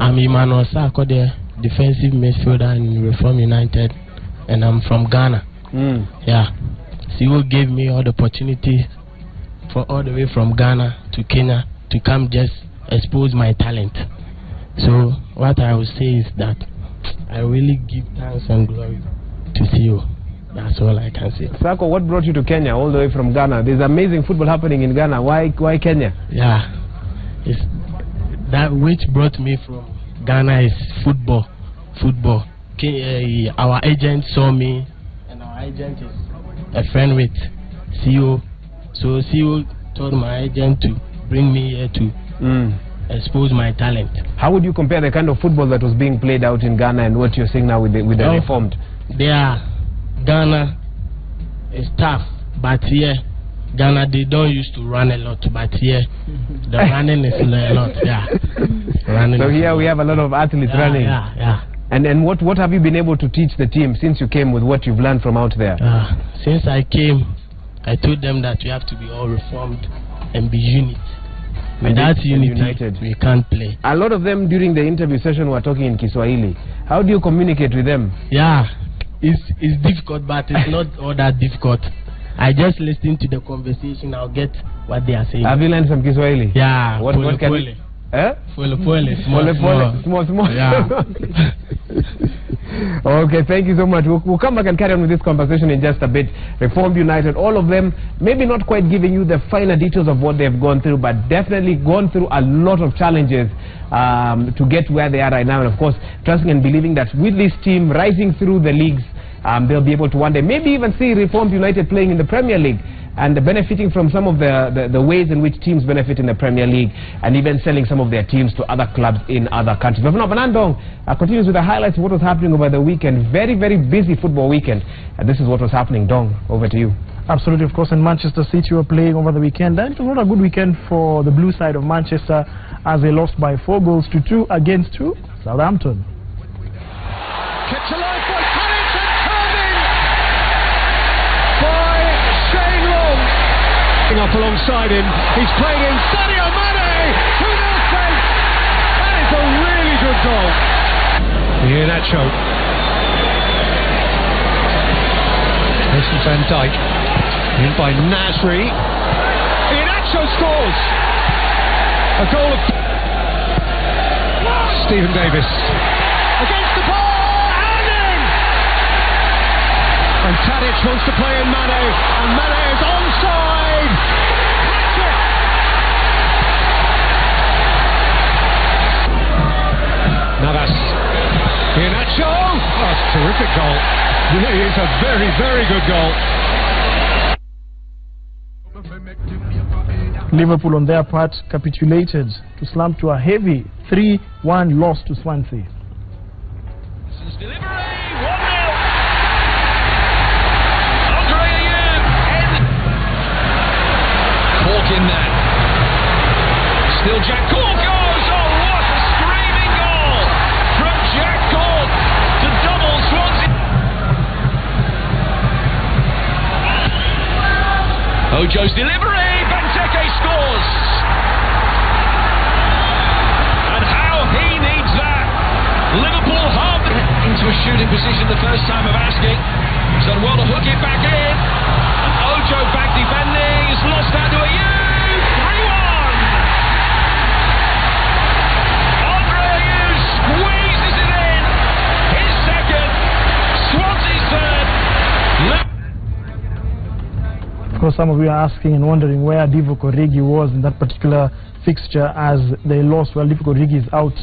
I'm Emmanuel Sako, the defensive midfielder in Reform United, and I'm from Ghana. Yeah. CEO gave me all the opportunity for all the way from Ghana to Kenya to come just expose my talent. So what I would say is that I really give thanks and glory to CEO. That's all I can say. Sako, what brought you to Kenya all the way from Ghana? There's amazing football happening in Ghana. Why Kenya? Yeah. It's that which brought me from Ghana is football. Our agent saw me, and our agent is a friend with CEO. So CEO told my agent to bring me here to expose my talent. How would you compare the kind of football that was being played out in Ghana and what you're seeing now with the reformed? Ghana is tough, but here Ghana they don't used to run a lot, but here the running is a lot. So here we have a lot of athletes running. And what have you been able to teach the team since you came with what you've learned from out there? Since I came, I told them that we have to be all reformed and be unit. Without unity, we can't play. A lot of them during the interview session were talking in Kiswahili. How do you communicate with them? Yeah, it's difficult, but it's not all that difficult. I just listen to the conversation. I'll get what they are saying. Have you learned some Kiswahili? Yeah. What can you... Small. Yeah. Okay, thank you so much. We'll come back and carry on with this conversation in just a bit. Reformed United, all of them, maybe not quite giving you the finer details of what they've gone through, but definitely gone through a lot of challenges to get where they are right now. And of course, trusting and believing that with this team rising through the leagues, they'll be able to one day maybe even see Reformed United playing in the Premier League and benefiting from some of the ways in which teams benefit in the Premier League, and even selling some of their teams to other clubs in other countries. But now Vanandong continues with the highlights of what was happening over the weekend. Very, very busy football weekend. And this is what was happening. Dong, over to you. Absolutely, of course, and Manchester City were playing over the weekend. And it was not a good weekend for the blue side of Manchester as they lost by 4-2 against Southampton. Kept alive by Tadic and turned in by Shane Long. Up alongside him, he's played in Sadio Mane, 2-0 save. That is a really good goal. Iheanacho. Vincent van Dijk. In by Nasri. Iheanacho scores. A goal of Stephen Davis. Against the ball, and in! And Tadic wants to play in Mane, and Mane is onside! Hat-trick! Navas. Iheanacho! Oh, that's a terrific goal. Really is a very, very good goal. Liverpool on their part capitulated to slump to a heavy 3-1 loss to Swansea. Delivery, 1-0. Andre Ayew. Cork in there. Still Jack Cork goes. Oh, what a screaming goal. Ojo's delivery, Benteke scores! And how he needs that! Liverpool hard into a shooting position the first time of asking. He's done well to hook it back in. And Ojo back defending, he's lost out to a 3-1! Andre Ayew squeezes it in! His second, Swansea's third. Of course, some of you are asking and wondering where Divock Origi was in that particular fixture as they lost. Well, Divock Origi is out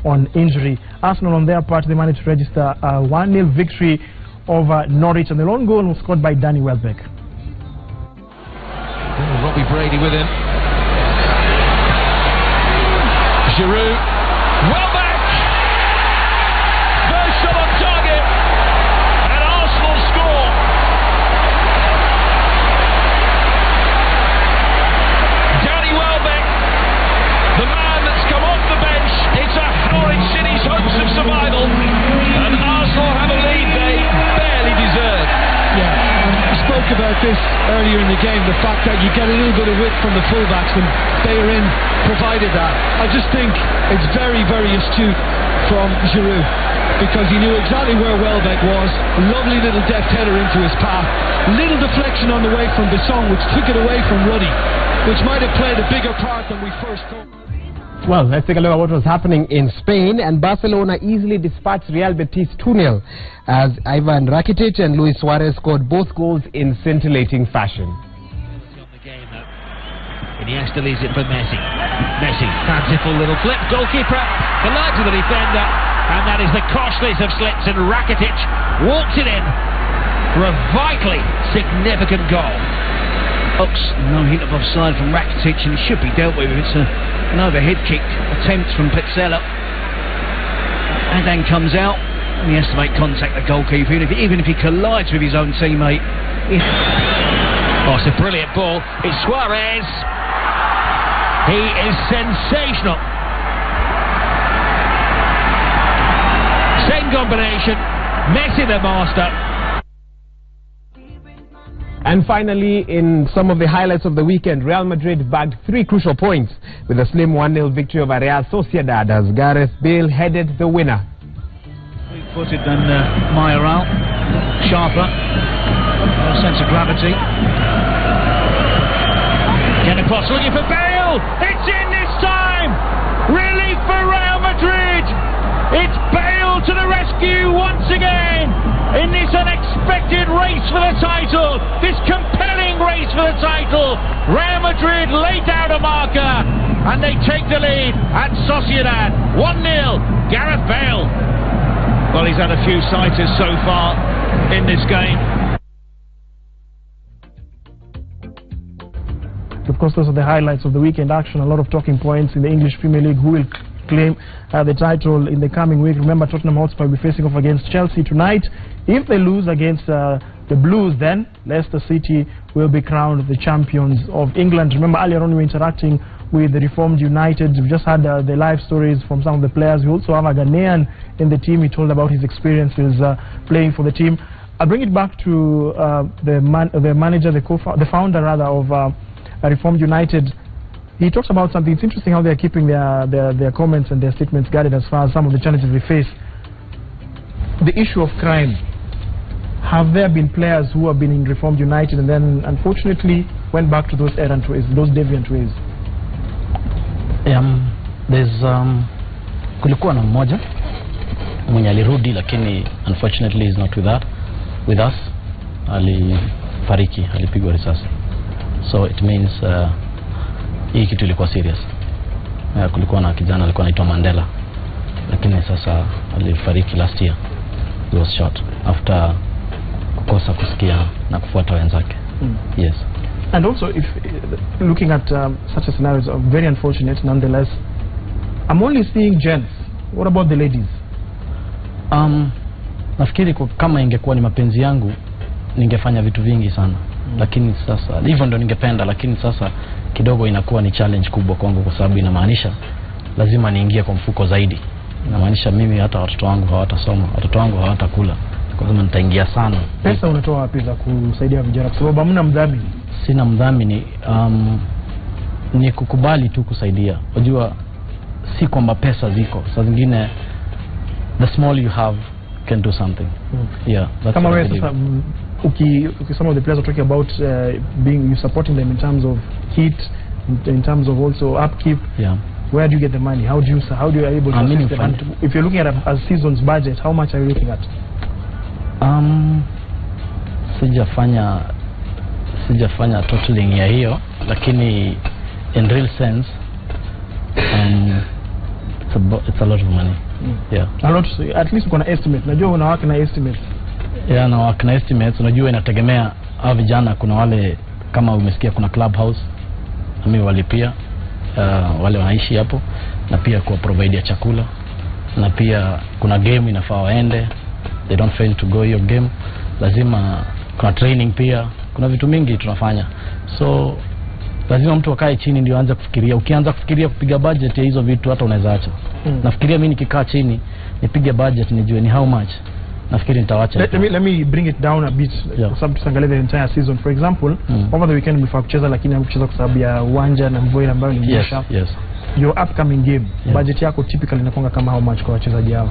on injury. Arsenal, on their part, they managed to register a 1-0 victory over Norwich, and the lone goal was scored by Danny Welbeck. Robbie Brady with him. Giroud. Welbeck! First shot on target. And Arsenal score. Danny Welbeck, the man that's come off the bench. It's a Norwich City's hopes of survival. And Arsenal have a lead they barely deserve. Yeah, I spoke about this earlier in the game, the fact that you get a little bit of width from the fullbacks, and Bellerin provided that. I just think it's very, very astute from Giroud, because he knew exactly where Welbeck was. A lovely little deft header into his path. Little deflection on the way from Besson, which took it away from Ruddy, which might have played a bigger part than we first thought. Well, let's take a look at what was happening in Spain, and Barcelona easily dispatched Real Betis 2-0 as Ivan Rakitic and Luis Suarez scored both goals in scintillating fashion. Iniesta leaves it for Messi. Messi, fanciful little flip, goalkeeper collides with the defender, and that is the costliest of slips, and Rakitic walks it in for a vitally significant goal. No hint of offside from Rakitic, and it should be dealt with. It's an overhead kick attempt from Petzela. And then comes out, and he has to make contact with the goalkeeper, even if he collides with his own teammate. Oh, it's a brilliant ball. It's Suarez. He is sensational. Same combination. Messi the master. And finally, in some of the highlights of the weekend, Real Madrid bagged 3 crucial points with a slim 1-0 victory over Real Sociedad as Gareth Bale headed the winner. Footed than Mayoral. Sharper. A sense of gravity. Get across, looking for Bale. It's in this time. Relief for Real Madrid. It's Bale to the rescue once again in this unexpected race for the title. This compelling race for the title. Real Madrid laid down a marker and they take the lead at Sociedad. 1-0. Gareth Bale. Well, he's had a few sighters so far in this game. Of course, those are the highlights of the weekend action. A lot of talking points in the English Premier League. Who will claim the title in the coming week? Remember, Tottenham Hotspur will be facing off against Chelsea tonight. If they lose against the Blues, then Leicester City will be crowned the champions of England. Remember, earlier on we were interacting with the Reformed United. We've just had the live stories from some of the players. We also have a Ghanaian in the team. He told about his experiences playing for the team. I'll bring it back to the manager, the founder rather of Reformed United. He talks about something. It's interesting how they're keeping their comments and their statements guarded as far as some of the challenges they face. The issue of crime. Have there been players who have been in Reformed United and then unfortunately went back to those errant ways, those deviant ways? Kulikuwa na mmoja mwenye alirudi, lakini unfortunately is not with us. Alifariki, alipigwa risasi. So it means hii kitu ilikuwa serious. Kulikuwa na kijana alikuwa anaitwa Mandela, lakini sasa alifariki last year. He was shot after kukosa kusikia na kufuata wenzake. Yes. And also, if looking at such a scenario, is very unfortunate nonetheless. I'm only seeing gents. What about the ladies? Nafikiri kama ingekuwa ni mapenzi yangu ningefanya vitu vingi sana. Lakini sasa hivyo ndo ningependa, lakini sasa kidogo inakuwa ni challenge kubwa kwangu kwa sababu inamaanisha lazima niingie kwa mfuko zaidi. Inamaanisha mimi hata watoto wangu hawatasoma, watoto wangu hawatakula. Kwa sababu nitaingia sana. Pesa unatoa wapi za kusaidia vijana kwa sababu hamna mdhamini? sina mdhamini, ni kukubali tu kusaidia. Unajua si kwamba pesa ziko, saa zingine the small you have can do something. Yeah, that's kama what I wewe believe. sasa some of the players are talking about being you supporting them in terms of kit, in terms of also upkeep. Yeah. Where do you get the money? How do you are able to I mean, assist them? And if you're looking at a season's budget, how much are you looking at? Sijafanya totaling ya hiyo, lakini in real sense it's a lot of money. Yeah. A lot, at least uko na estimate. Najua unawaka na estimate. Yeah, na waka na estimates. Unajua inategemea hao vijana, kuna wale kama umesikia kuna clubhouse mimi walipia wale wanaishi hapo, na pia kwa provide ya chakula, na pia kuna game inafaa waende, they don't fail to go hiyo game, lazima kuna training, pia kuna vitu mingi tunafanya, so lazima mtu akae chini ndio aanze kufikiria. Ukianza kufikiria kupiga budget ya hizo vitu hata unaweza acha. Nafikiria mimi nikikaa chini nipige budget nijue ni how much, nafikiri nitaacha. Let me bring it down a bit. Kwa sababu tuangalie the entire season. For example, over the weekend mlifaa kucheza lakini hamkucheza kwa sababu ya uwanja na mvua ambayo ilinyesha. Yes. Your upcoming game, budget yako typically inakuwa kama how much kwa wachezaji hao?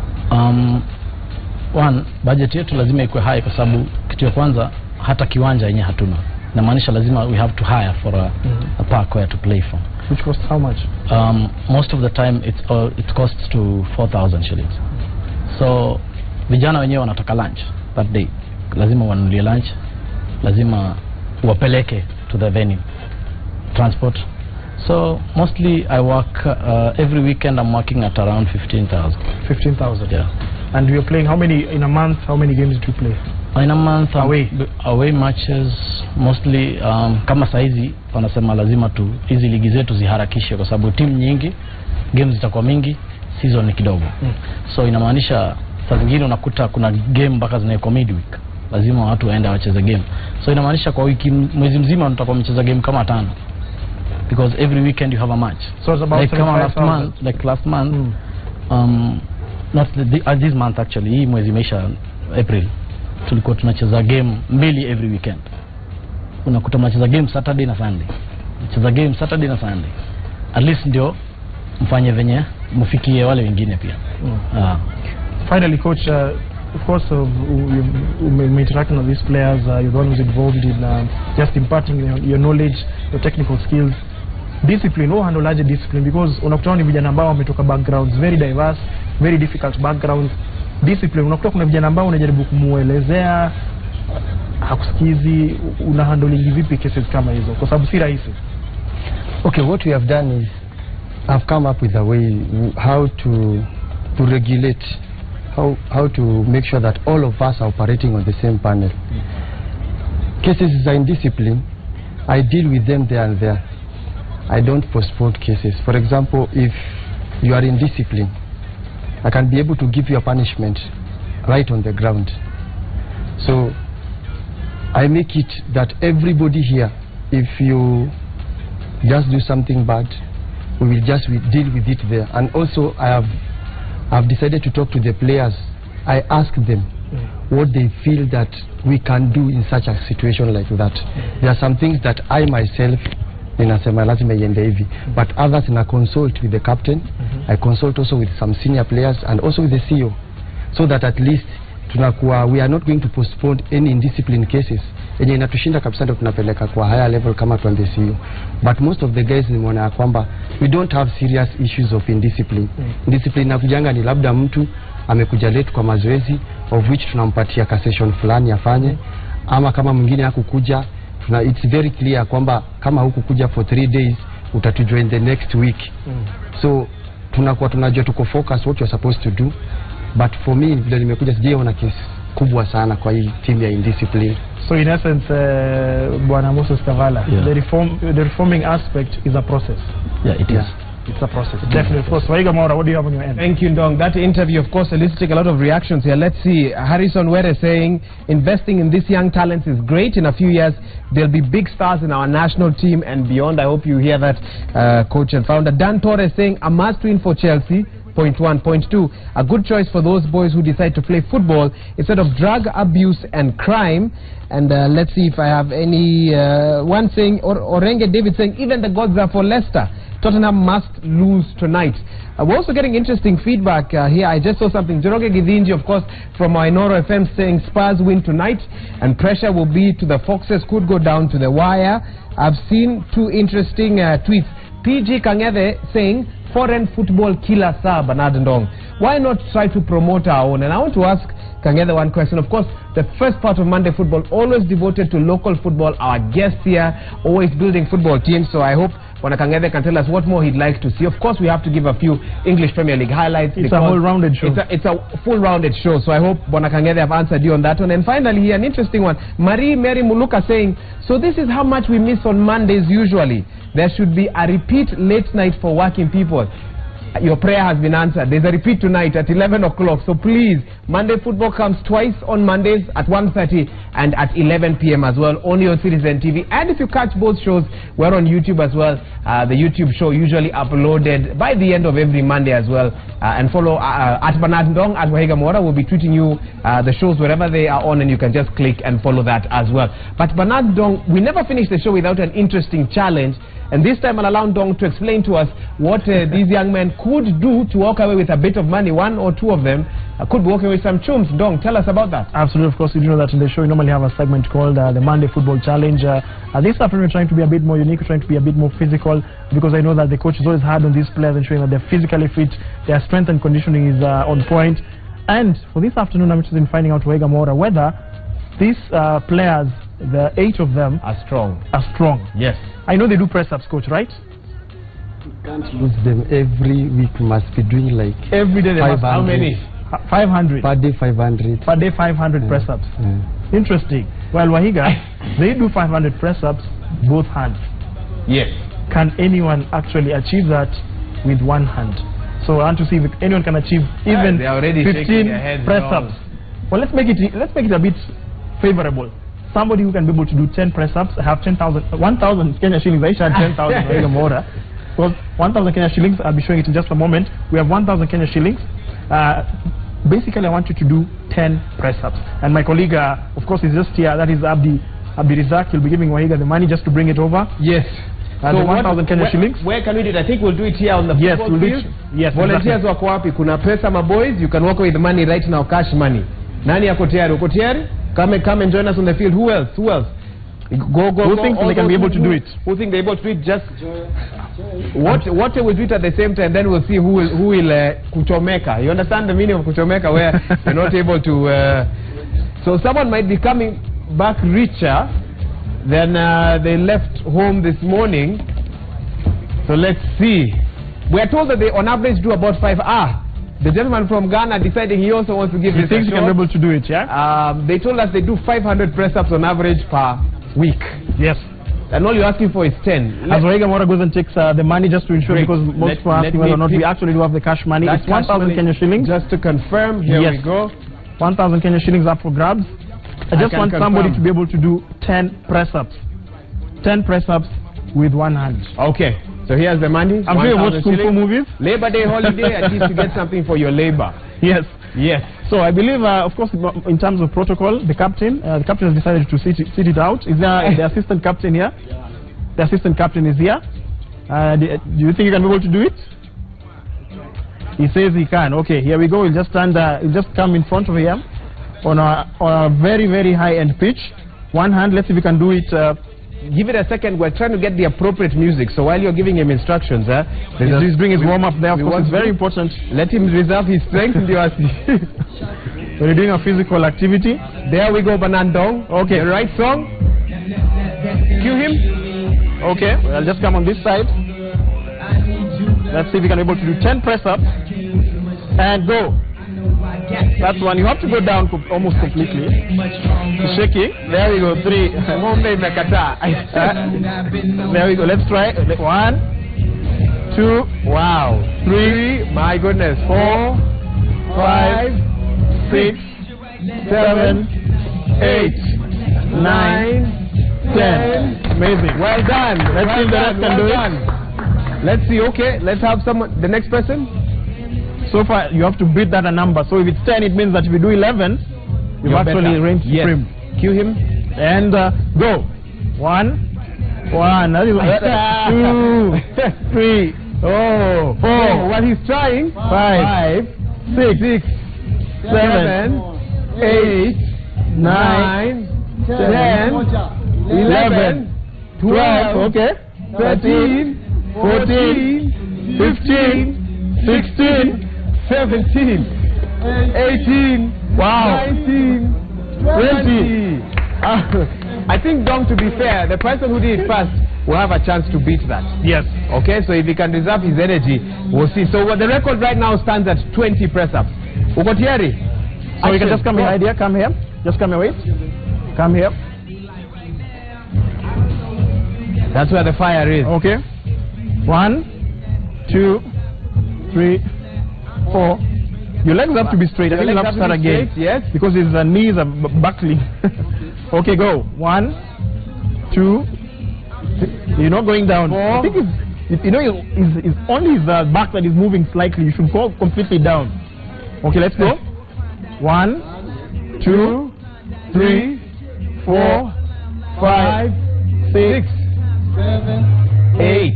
One, budget yetu lazima ikuwe high kwa sababu kitu ya kwanza hata kiwanja yenyewe hatuna. Na maanisha lazima we have to hire for a park where to play from. Which costs how much? Most of the time it costs to 4,000 shillings. So vijana wenyewe wanataka lunch that day, lazima wanunulie lunch, lazima wapeleke to the venue, transport. So mostly I work every weekend I'm working at around 15,000. 15,000. Yeah. And you're playing how many in a month? How many games do you play? In a month away matches mostly. Kama saizi wanasema lazima tu hizi ligi zetu ziharakishe kwa sababu timu nyingi, games zitakuwa mingi, season ni kidogo. So inamaanisha saa zingine unakuta kuna game mpaka zinaiko midweek, lazima watu waende wacheze game. So inamaanisha kwa wiki mwezi mzima tutakuwa mcheza game kama 5, because every weekend you have a match. So it's about like last month not this month actually, hii mwezi imeisha April, tulikuwa tunacheza game 2 every weekend. Unakuta tunacheza game Saturday na Sunday, tunacheza game Saturday na Sunday, at least ndio mfanye venye mfikie wale wengine pia. Finally, coach, of course you're interacting with these players, you're the one who's involved in just imparting your knowledge, your technical skills. Discipline, handle large discipline, because unakutana ni vijana ambao wametoka backgrounds very diverse, very difficult backgrounds. Discipline, unakuta kuna vijana ambao unajaribu kumuelezea hakusikizi, una handling vipi cases kama hizo kwa sababu si rahisi? Okay, what we have done is I've come up with a way how to regulate, how to make sure that all of us are operating on the same panel. Cases are in discipline, I deal with them there and there. I don't postpone cases. For example, if you are in discipline, I can be able to give you a punishment right on the ground. So I make it that everybody here, if you just do something bad, we will deal with it there. And also I've decided to talk to the players. I ask them what they feel that we can do in such a situation like that. There are some things that I myself ninasema lazima iende hivi, but others na consult with the captain. I consult also with some senior players and also with the CEO, so that at least tunakuwa we are not going to postpone any indiscipline cases yenye inatushinda kabisa, ndio tunapeleka kwa higher level kama tuambie CEO. But most of the guys nimeona kwamba we don't have serious issues of indiscipline. Indiscipline nakujanga ni labda mtu amekuja late kwa mazoezi, of which tunampatia ka session fulani afanye, ama kama mwingine hakukuja, it's very clear kwamba kama hukukuja for 3 days utatujoin the next week. So tunakuwa tunajua tuko focus what you're supposed to do. But for me vile nimekuja sijaona kesi kubwa sana kwa hii team ya indiscipline. So in essence, Bwana Moses Kavala, the reforming aspect is a process. Yeah, it is. It's a process. Definitely. Of course. Waiga Maura, what do you have on your end? Thank you, Ndong. That interview, of course, eliciting a lot of reactions here. Let's see. Harrison Were saying, investing in these young talents is great. In a few years, there'll be big stars in our national team and beyond. I hope you hear that, coach and founder. Dan Torres saying, a must win for Chelsea. Point 1. Point 2, a good choice for those boys who decide to play football instead of drug abuse and crime. And let's see if I have any one saying, Orenge David saying, even the gods are for Leicester. Tottenham must lose tonight. We're also getting interesting feedback here. I just saw something. Joroge Githinji, of course, from Inoro FM saying Spurs win tonight and pressure will be to the Foxes, could go down to the wire. I've seen two interesting tweets. PG Kangeve saying foreign football killer sir Bernard Ndong. Why not try to promote our own? And I want to ask Kangede one question. Of course, the first part of Monday Football always devoted to local football. Our guest here always building football teams. So I hope Wana Kangede can tell us what more he'd like to see. Of course, we have to give a few English Premier League highlights. It's a whole-rounded show. It's a full-rounded show. So I hope Wana Kangede have answered you on that one. And finally, here, an interesting one. Mary Muluka saying, so this is how much we miss on Mondays usually. There should be a repeat late night for working people. Your prayer has been answered. There's a repeat tonight at 11 o'clock. So please, Monday Football comes twice on Mondays at 1:30 and at 11 p.m. as well, only on Citizen TV. And if you catch both shows, we're on YouTube as well. The YouTube show usually uploaded by the end of every Monday as well. And follow at Bernard Ndong, at Wahiga Mora. We'll be tweeting you the shows wherever they are on, and you can just click and follow that as well. But Bernard Ndong, we never finish the show without an interesting challenge. And this time I'll allow Ndong to explain to us what these young men could do to walk away with a bit of money. One or two of them could walk away with some chums. Ndong, tell us about that. Absolutely. Of course, you know that in the show we normally have a segment called the Monday Football Challenge. This afternoon we're trying to be a bit more unique, we're trying to be a bit more physical, because I know that the coach is always hard on these players, ensuring that they're physically fit, their strength and conditioning is on point. And for this afternoon I'm interested in finding out, Wahiga Mora, whether these players, the 8 of them, are strong. Yes. I know they do press-ups, coach, right? You can't lose them every week. Must be doing like every day. They must, how many? 500 per day. 500 per day. 500 press-ups. Interesting. Well, Wahiga, they do 500 press-ups both hands. Yes. Can anyone actually achieve that with one hand? So I want to see if anyone can achieve even 15 press-ups. Well, let's make it a bit favorable. Somebody who can be able to do 10 press-ups, have 1,000 Kenya shillings. I should have 10,000 more. Well, 1,000 Kenya shillings, I'll be showing it in just a moment. We have 1,000 Kenya shillings. Basically, I want you to do 10 press-ups. And my colleague, of course, is just here. That is Abdi Rizak. He'll be giving Wahiga the money just to bring it over. Yes. So 1,000 Kenya shillings. Where can we do it? I think we'll do it here on the football field. Yes, volunteers wako wapi? Kuna pesa my boys. You can walk away with the money right now, cash money. Nani yako tayari? Uko tayari? Come and join us on the field. Who else? Go. Who thinks they can be able to do it? Who think they're able to do it? Just what we'll do it at the same time. Then we'll see who will kuchomeka. You understand the meaning of kuchomeka, where you're not able to. So someone might be coming back richer than they left home this morning. So let's see. We are told that they on average do about 5 The gentleman from Ghana deciding he also wants to give this a shot. He thinks he can be able to do it, yeah? They told us they do 500 press-ups on average per week. Yes. And all you're asking for is 10. As Wahiga Mora goes and takes the money just to ensure, because most people are asking whether or not we actually do have the cash money. It's 1,000 Kenya shillings. Just to confirm, here we go. 1,000 Kenya shillings up for grabs. I just want somebody to be able to do 10 press-ups. 10 press-ups with one hand. Okay. So here's the money. I'm sure you watch Kung Fu movies. Labor Day holiday, at least you get something for your labor. Yes. Yes. So I believe, of course, in terms of protocol, the captain has decided to sit it out. Is there the assistant captain here? Yeah. The assistant captain is here. Do you think you can be able to do it? He says he can. Okay, here we go. We'll just stand. We'll just come in front of him on a very, very high-end pitch. One hand. Let's see if we can do it. Give it a second. We're trying to get the appropriate music. So while you're giving him instructions, he's bring his warm up there. Of course, it's very important. Let him reserve his strength. When you're doing a physical activity. There we go, Bernard Ndong. Okay. The right song. Cue him. Okay. Well, I'll just come on this side. Let's see if we can be able to do 10 press-ups. And go. That's one. You have to go down almost completely. Shaking. There we go. 3. There we go. Let's try. 1, 2. Wow. 3. My goodness. 4, 5, 6, 7, 8, 9, 10. Amazing. Well done. Let's see if the rest can do it. Let's see. Okay. Let's have someone. The next person. So far, you have to beat that a number. So if it's 10, it means that if you do 11, you've You're actually better. reigned Yes. supreme. Cue him. And go. 1. That is 2, 3, 4. Well, he's trying. 5, 6, 7, 8, 9, 10, 11, 12, okay, 13, 14, 15, 16, 17, 18, 19, 20. I think, Dom, to be fair, the person who did it first will have a chance to beat that. Yes. Okay, so if he can reserve his energy, we'll see. So the record right now stands at 20 press-ups. Uko tayari? So you can just come here, idea. Come here. Just come here, wait. Come here. That's where the fire is. Okay. 1, 2, 3, 4. Your legs have to be straight. I think you'll have to start again. Yes. Because his knees are buckling. Okay, go. 1, 2. You're not going down. 4. I think it's only his back that is moving slightly. You should go completely down. Okay, let's go. 1, 2, 3, 4, 5, 6, 7, 8,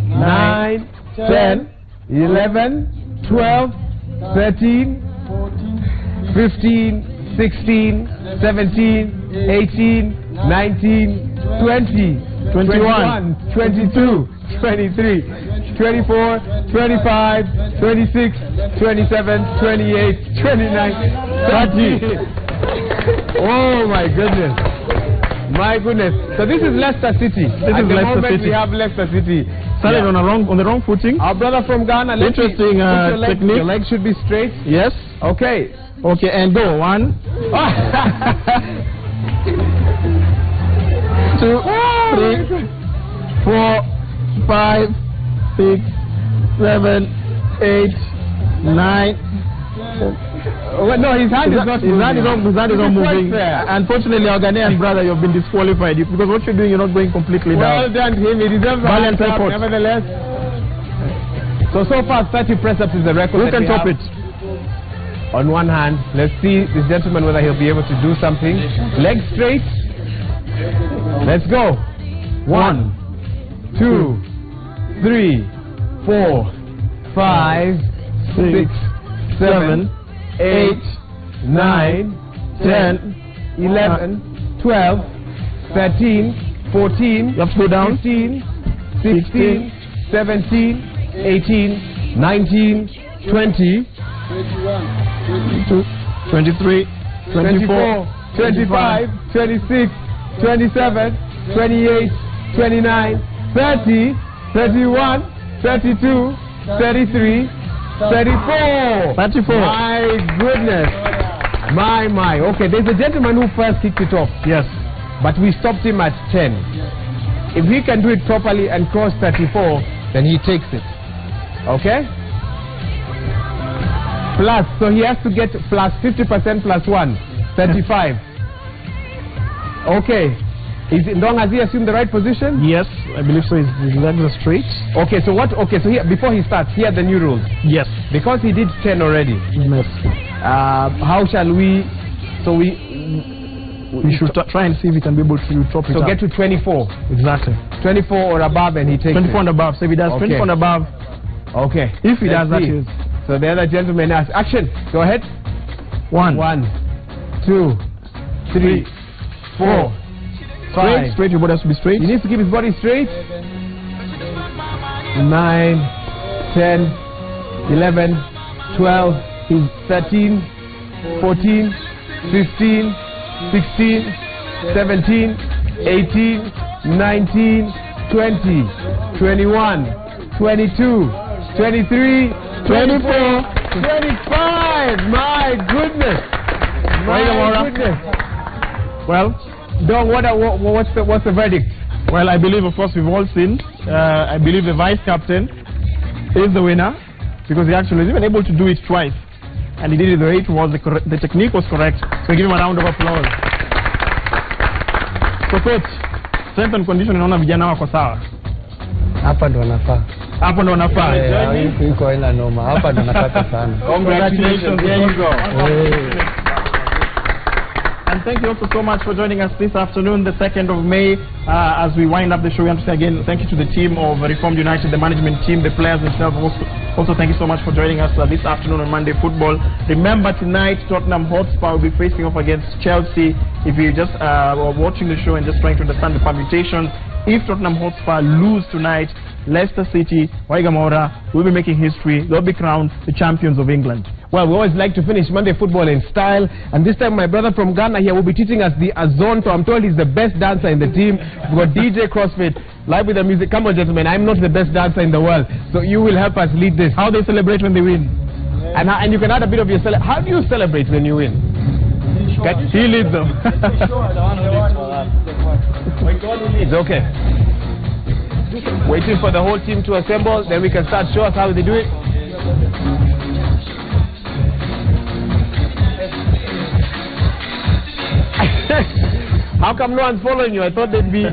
9, 10, 11, 12, 13, 15, 16, 17, 18, 19, 20, 21, 22, 23, 24, 25, 26, 27, 28, 29, 30. Oh my goodness. My goodness. So this is Leicester City. At the moment we have Leicester City. Started on the wrong footing. Our brother from Ghana. Interesting technique. Your legs should be straight. Yes. Okay. Okay, and go. 1, 2, 3, 4, 5, 6, 7, 8, 9. Well, no, his hand is not moving. Unfortunately, our Ghanaian brother, you've been disqualified because what you're doing, you're not going completely down. Well done to him. He deserves a hand clap, nevertheless. So far, 30 press-ups is the record. Who can top it? On one hand, let's see this gentleman whether he'll be able to do something. Legs straight. Let's go. 1, 2, 3, 4, 5, 6, 7, 8, 9, 10, 11, 12, 13, 14, you have to go down. 15, 16, 17, 18, 19, 20, 22, 23, 24, 25, 26, 27, 28, 29, 30, 31, 32, 33, 34. 34. My goodness. My. Okay, there's a gentleman who first kicked it off. Yes. But we stopped him at 10. If he can do it properly and cross 34, then he takes it. Okay? Plus, so he has to get plus 50% plus 1, 35. Okay. Is it long as he assumed the right position? Yes, I believe so. His legs are straight. Okay, so what? Okay, so here, before he starts, here are the new rules. Yes. Because he did 10 already. Yes. How shall we? So we should try and see if we can be able to top it so up. get to 24. Exactly. 24 or above, and he takes 24 it. and above. So if he does 24 and above. Okay. If he does that, is. So the other gentleman asks, action. Go ahead. 1, 2, 3, 4. Straight, your body has to be straight. He needs to keep his body straight. 9, 10, 11, 12, 13, 14, 15, 16, 17, 18, 19, 20, 21, 22, 23, 24, 25. My goodness. My goodness. Well, Dog, what's the verdict? Well, I believe, of course, we've all seen. I believe the vice captain is the winner because he actually was even able to do it twice, and he did it the way it was. The technique was correct. So give him a round of applause. So coach, strength and condition, unaona vijana wako sawa? Hapa ndo wanafaa. Hapo ndo nafaa. Iko haina noma. Hapa ndo nataka sana. Congratulations. There you go. Hey. And thank you also so much for joining us this afternoon, the 2nd of May. As we wind up the show, we want to say again thank you to the team of Reformed United, the management team, the players themselves. Also thank you so much for joining us this afternoon on Monday Football. Remember, tonight Tottenham Hotspur will be facing off against Chelsea. If you just were watching the show and just trying to understand the permutations, if Tottenham Hotspur lose tonight, Leicester City, Waiga Maura will be making history. They'll be crowned the champions of England. Well, we always like to finish Monday Football in style, and this time my brother from Ghana here will be teaching us the Azonto. I'm told he's the best dancer in the team. We've got DJ CrossFit live with the music. Come on, gentlemen, I'm not the best dancer in the world, so you will help us lead this. How they celebrate when they win, and you can add a bit of your how do you celebrate when you win? He leads them. It's okay. Waiting for the whole team to assemble, then we can start. Show us how they do it. How come no one's following you? I thought they'd be.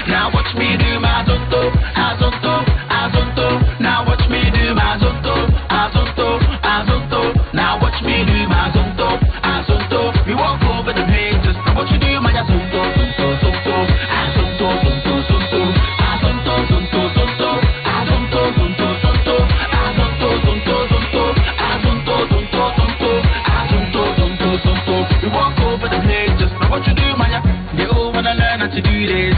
Now watch me do my Azonto, Azonto, Azonto. Now watch me do my Azonto, Azonto, Azonto. Now watch me do my Azonto, Azonto. We walk over the pages. Now watch you do my Azonto, Azonto, Azonto, Azonto, Azonto, Azonto, Azonto, Azonto, Azonto, Azonto, Azonto, Azonto, Azonto, Azonto, Azonto, Azonto, Azonto. We walk over the pages. Now watch you do my. They all wanna learn how to do this.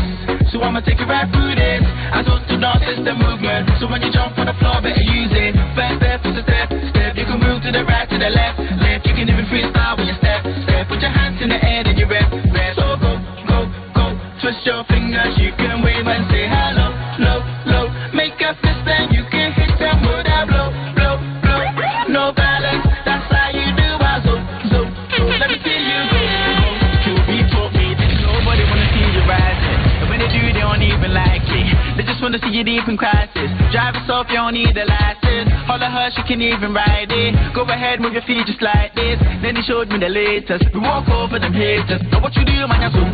So I'ma take you right through this. I don't do dance, it's the movement. So when you jump on the floor, better use it. First step is a step, step. You can move to the right, to the left, left. You can even freestyle when you step, step. Put your hands in the air, then you rep, rep. So go, go, go. Twist your fingers, you can wave and say hello, low, low. Make a fist and you can hit them with that blow, blow, blow. No balance, that's how you do it. So, so, so. Let me see you go, go. To be taught me, nobody wanna see you rising. They don't even like it. They just wanna see you deep in crisis. Drive us off, you don't need a license. Holler her, she can even ride it. Go ahead, move your feet just like this. Then he showed me the latest. We walk over them haters. Now what you do, man, you're so